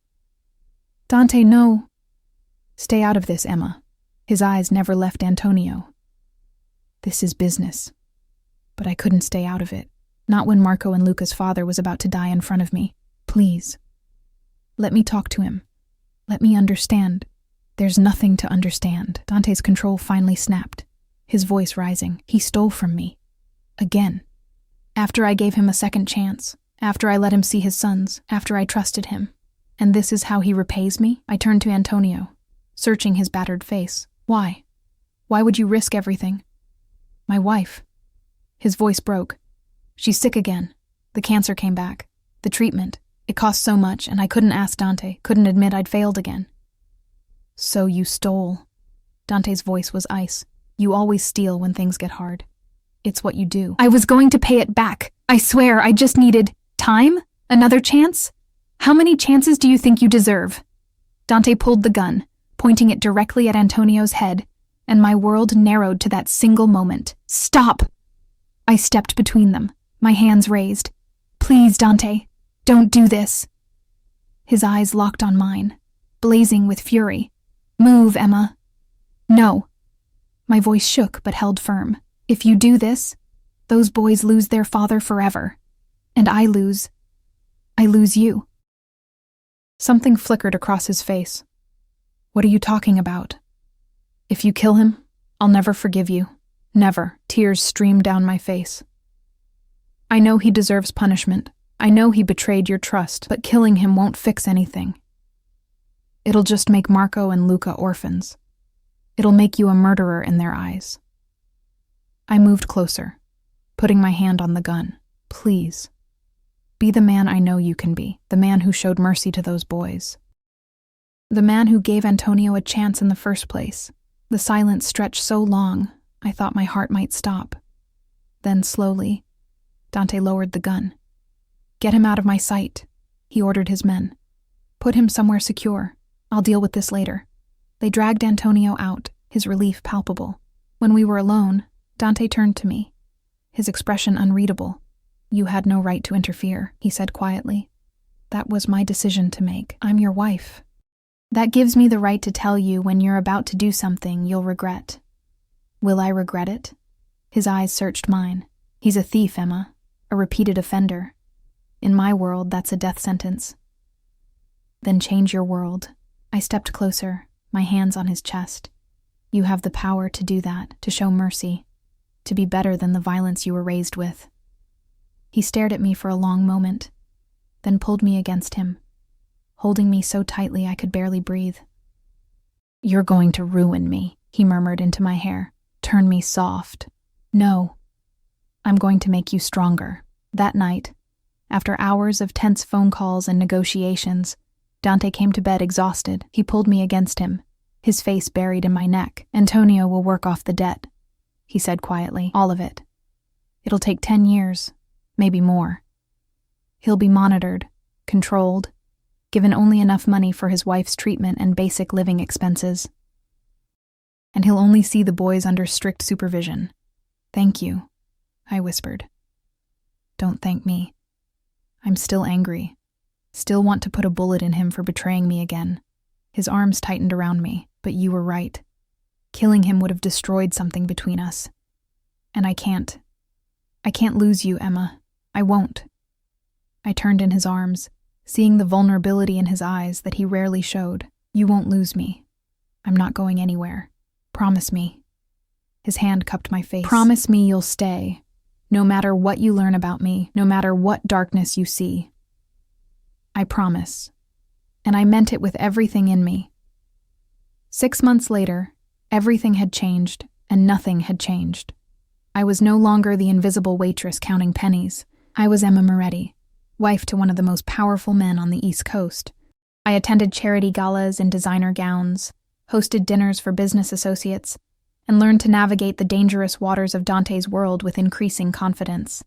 "Dante, no." "Stay out of this, Emma." His eyes never left Antonio. "This is business." But I couldn't stay out of it, not when Marco and Luca's father was about to die in front of me. "Please. Let me talk to him. Let me understand." "There's nothing to understand." Dante's control finally snapped, his voice rising. "He stole from me. Again. After I gave him a second chance, after I let him see his sons, after I trusted him. And this is how he repays me?" I turned to Antonio, searching his battered face. "Why? Why would you risk everything?" "My wife." His voice broke. "She's sick again. The cancer came back. The treatment. It cost so much, and I couldn't ask Dante, couldn't admit I'd failed again." "So you stole." Dante's voice was ice. "You always steal when things get hard. It's what you do." "I was going to pay it back. I swear, I just needed time? Another chance? How many chances do you think you deserve?" Dante pulled the gun, pointing it directly at Antonio's head, and my world narrowed to that single moment. "Stop!" I stepped between them, my hands raised. "Please, Dante. Don't do this." His eyes locked on mine, blazing with fury. "Move, Emma." "No." My voice shook but held firm. "If you do this, those boys lose their father forever. And I lose you." Something flickered across his face. "What are you talking about?" "If you kill him, I'll never forgive you. Never." Tears streamed down my face. "I know he deserves punishment. I know he betrayed your trust, but killing him won't fix anything. It'll just make Marco and Luca orphans. It'll make you a murderer in their eyes." I moved closer, putting my hand on the gun. "Please. Be the man I know you can be, the man who showed mercy to those boys. The man who gave Antonio a chance in the first place." The silence stretched so long, I thought my heart might stop. Then slowly, Dante lowered the gun. "Get him out of my sight," he ordered his men. "Put him somewhere secure. I'll deal with this later." They dragged Antonio out, his relief palpable. When we were alone, Dante turned to me, his expression unreadable. "You had no right to interfere," he said quietly. "That was my decision to make. I'm your wife. That gives me the right to tell you when you're about to do something you'll regret." "Will I regret it?" His eyes searched mine. "He's a thief, Emma, a repeated offender. In my world, that's a death sentence." "Then change your world." I stepped closer, my hands on his chest. "You have the power to do that, to show mercy, to be better than the violence you were raised with." He stared at me for a long moment, then pulled me against him. holding me so tightly I could barely breathe. "You're going to ruin me," he murmured into my hair. "Turn me soft." "No. I'm going to make you stronger." That night, after hours of tense phone calls and negotiations, Dante came to bed exhausted. He pulled me against him, his face buried in my neck. "Antonio will work off the debt," he said quietly. "All of it. It'll take 10 years, maybe more. He'll be monitored, controlled, given only enough money for his wife's treatment and basic living expenses. And he'll only see the boys under strict supervision." "Thank you," I whispered. "Don't thank me. I'm still angry, still want to put a bullet in him for betraying me again." His arms tightened around me. "But you were right. Killing him would have destroyed something between us. And I can't lose you, Emma. I won't." I turned in his arms, seeing the vulnerability in his eyes that he rarely showed. "You won't lose me. I'm not going anywhere. Promise me." His hand cupped my face. "Promise me you'll stay, no matter what you learn about me, no matter what darkness you see." I promise. And I meant it with everything in me. 6 months later, everything had changed, and nothing had changed. I was no longer the invisible waitress counting pennies. I was Emma Moretti, wife to one of the most powerful men on the East Coast. I attended charity galas in designer gowns, hosted dinners for business associates, and learned to navigate the dangerous waters of Dante's world with increasing confidence.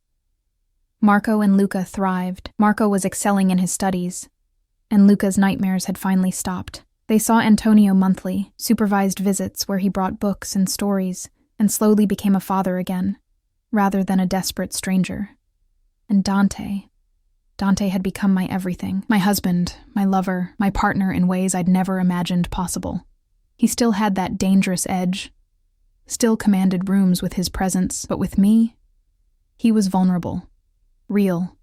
Marco and Luca thrived. Marco was excelling in his studies, and Luca's nightmares had finally stopped. They saw Antonio monthly, supervised visits where he brought books and stories, and slowly became a father again, rather than a desperate stranger. And Dante had become my everything, my husband, my lover, my partner in ways I'd never imagined possible. He still had that dangerous edge, still commanded rooms with his presence, but with me, he was vulnerable, real.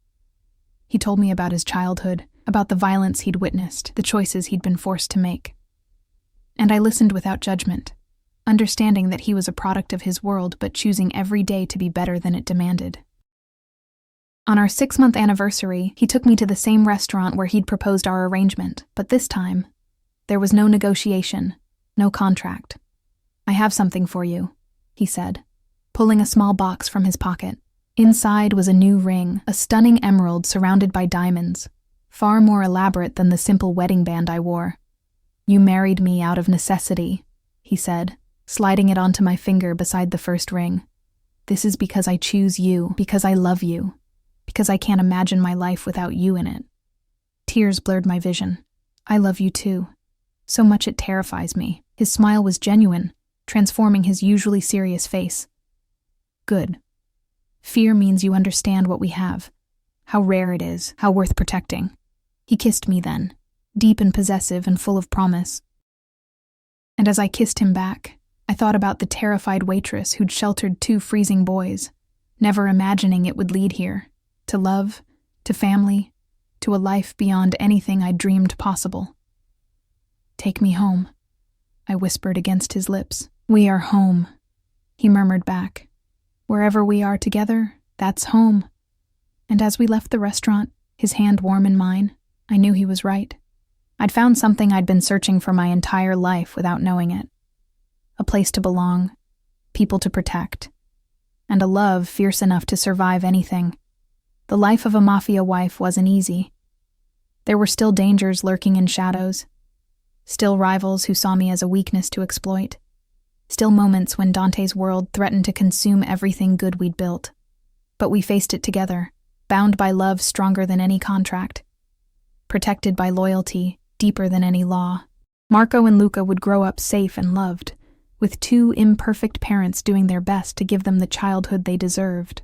He told me about his childhood, about the violence he'd witnessed, the choices he'd been forced to make. And I listened without judgment, understanding that he was a product of his world but choosing every day to be better than it demanded. On our 6-month anniversary, he took me to the same restaurant where he'd proposed our arrangement, but this time, there was no negotiation, no contract. "I have something for you," he said, pulling a small box from his pocket. Inside was a new ring, a stunning emerald surrounded by diamonds, far more elaborate than the simple wedding band I wore. "You married me out of necessity," he said, sliding it onto my finger beside the first ring. "This is because I choose you, because I love you, because I can't imagine my life without you in it." Tears blurred my vision. "I love you too. So much it terrifies me." His smile was genuine, transforming his usually serious face. "Good. Fear means you understand what we have, how rare it is, how worth protecting." He kissed me then, deep and possessive and full of promise. And as I kissed him back, I thought about the terrified waitress who'd sheltered 2 freezing boys, never imagining it would lead here, to love, to family, to a life beyond anything I'd dreamed possible. "Take me home," I whispered against his lips. "We are home," he murmured back. "Wherever we are together, that's home." And as we left the restaurant, his hand warm in mine, I knew he was right. I'd found something I'd been searching for my entire life without knowing it. A place to belong, people to protect, and a love fierce enough to survive anything. The life of a mafia wife wasn't easy. There were still dangers lurking in shadows, still rivals who saw me as a weakness to exploit, still moments when Dante's world threatened to consume everything good we'd built. But we faced it together, bound by love stronger than any contract, protected by loyalty deeper than any law. Marco and Luca would grow up safe and loved, with 2 imperfect parents doing their best to give them the childhood they deserved.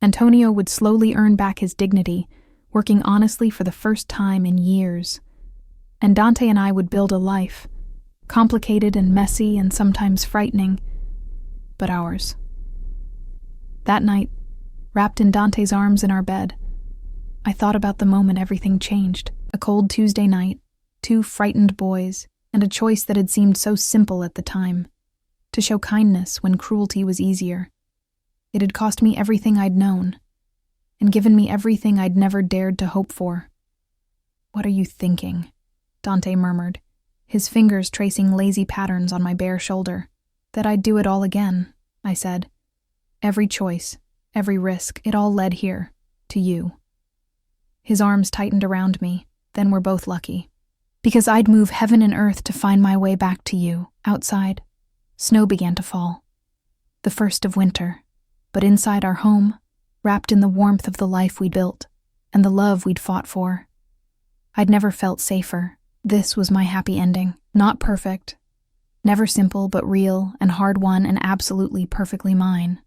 Antonio would slowly earn back his dignity, working honestly for the first time in years. And Dante and I would build a life, complicated and messy and sometimes frightening, but ours. That night, wrapped in Dante's arms in our bed, I thought about the moment everything changed. A cold Tuesday night, 2 frightened boys, and a choice that had seemed so simple at the time. To show kindness when cruelty was easier. It had cost me everything I'd known, and given me everything I'd never dared to hope for. "What are you thinking?" Dante murmured, his fingers tracing lazy patterns on my bare shoulder. That I'd do it all again, I said. Every choice, every risk, it all led here, to you. His arms tightened around me, then we're both lucky. Because I'd move heaven and earth to find my way back to you. Outside, snow began to fall. The first of winter, but inside our home, wrapped in the warmth of the life we'd built, and the love we'd fought for. I'd never felt safer. This was my happy ending. Not perfect. Never simple, but real and hard-won and absolutely perfectly mine.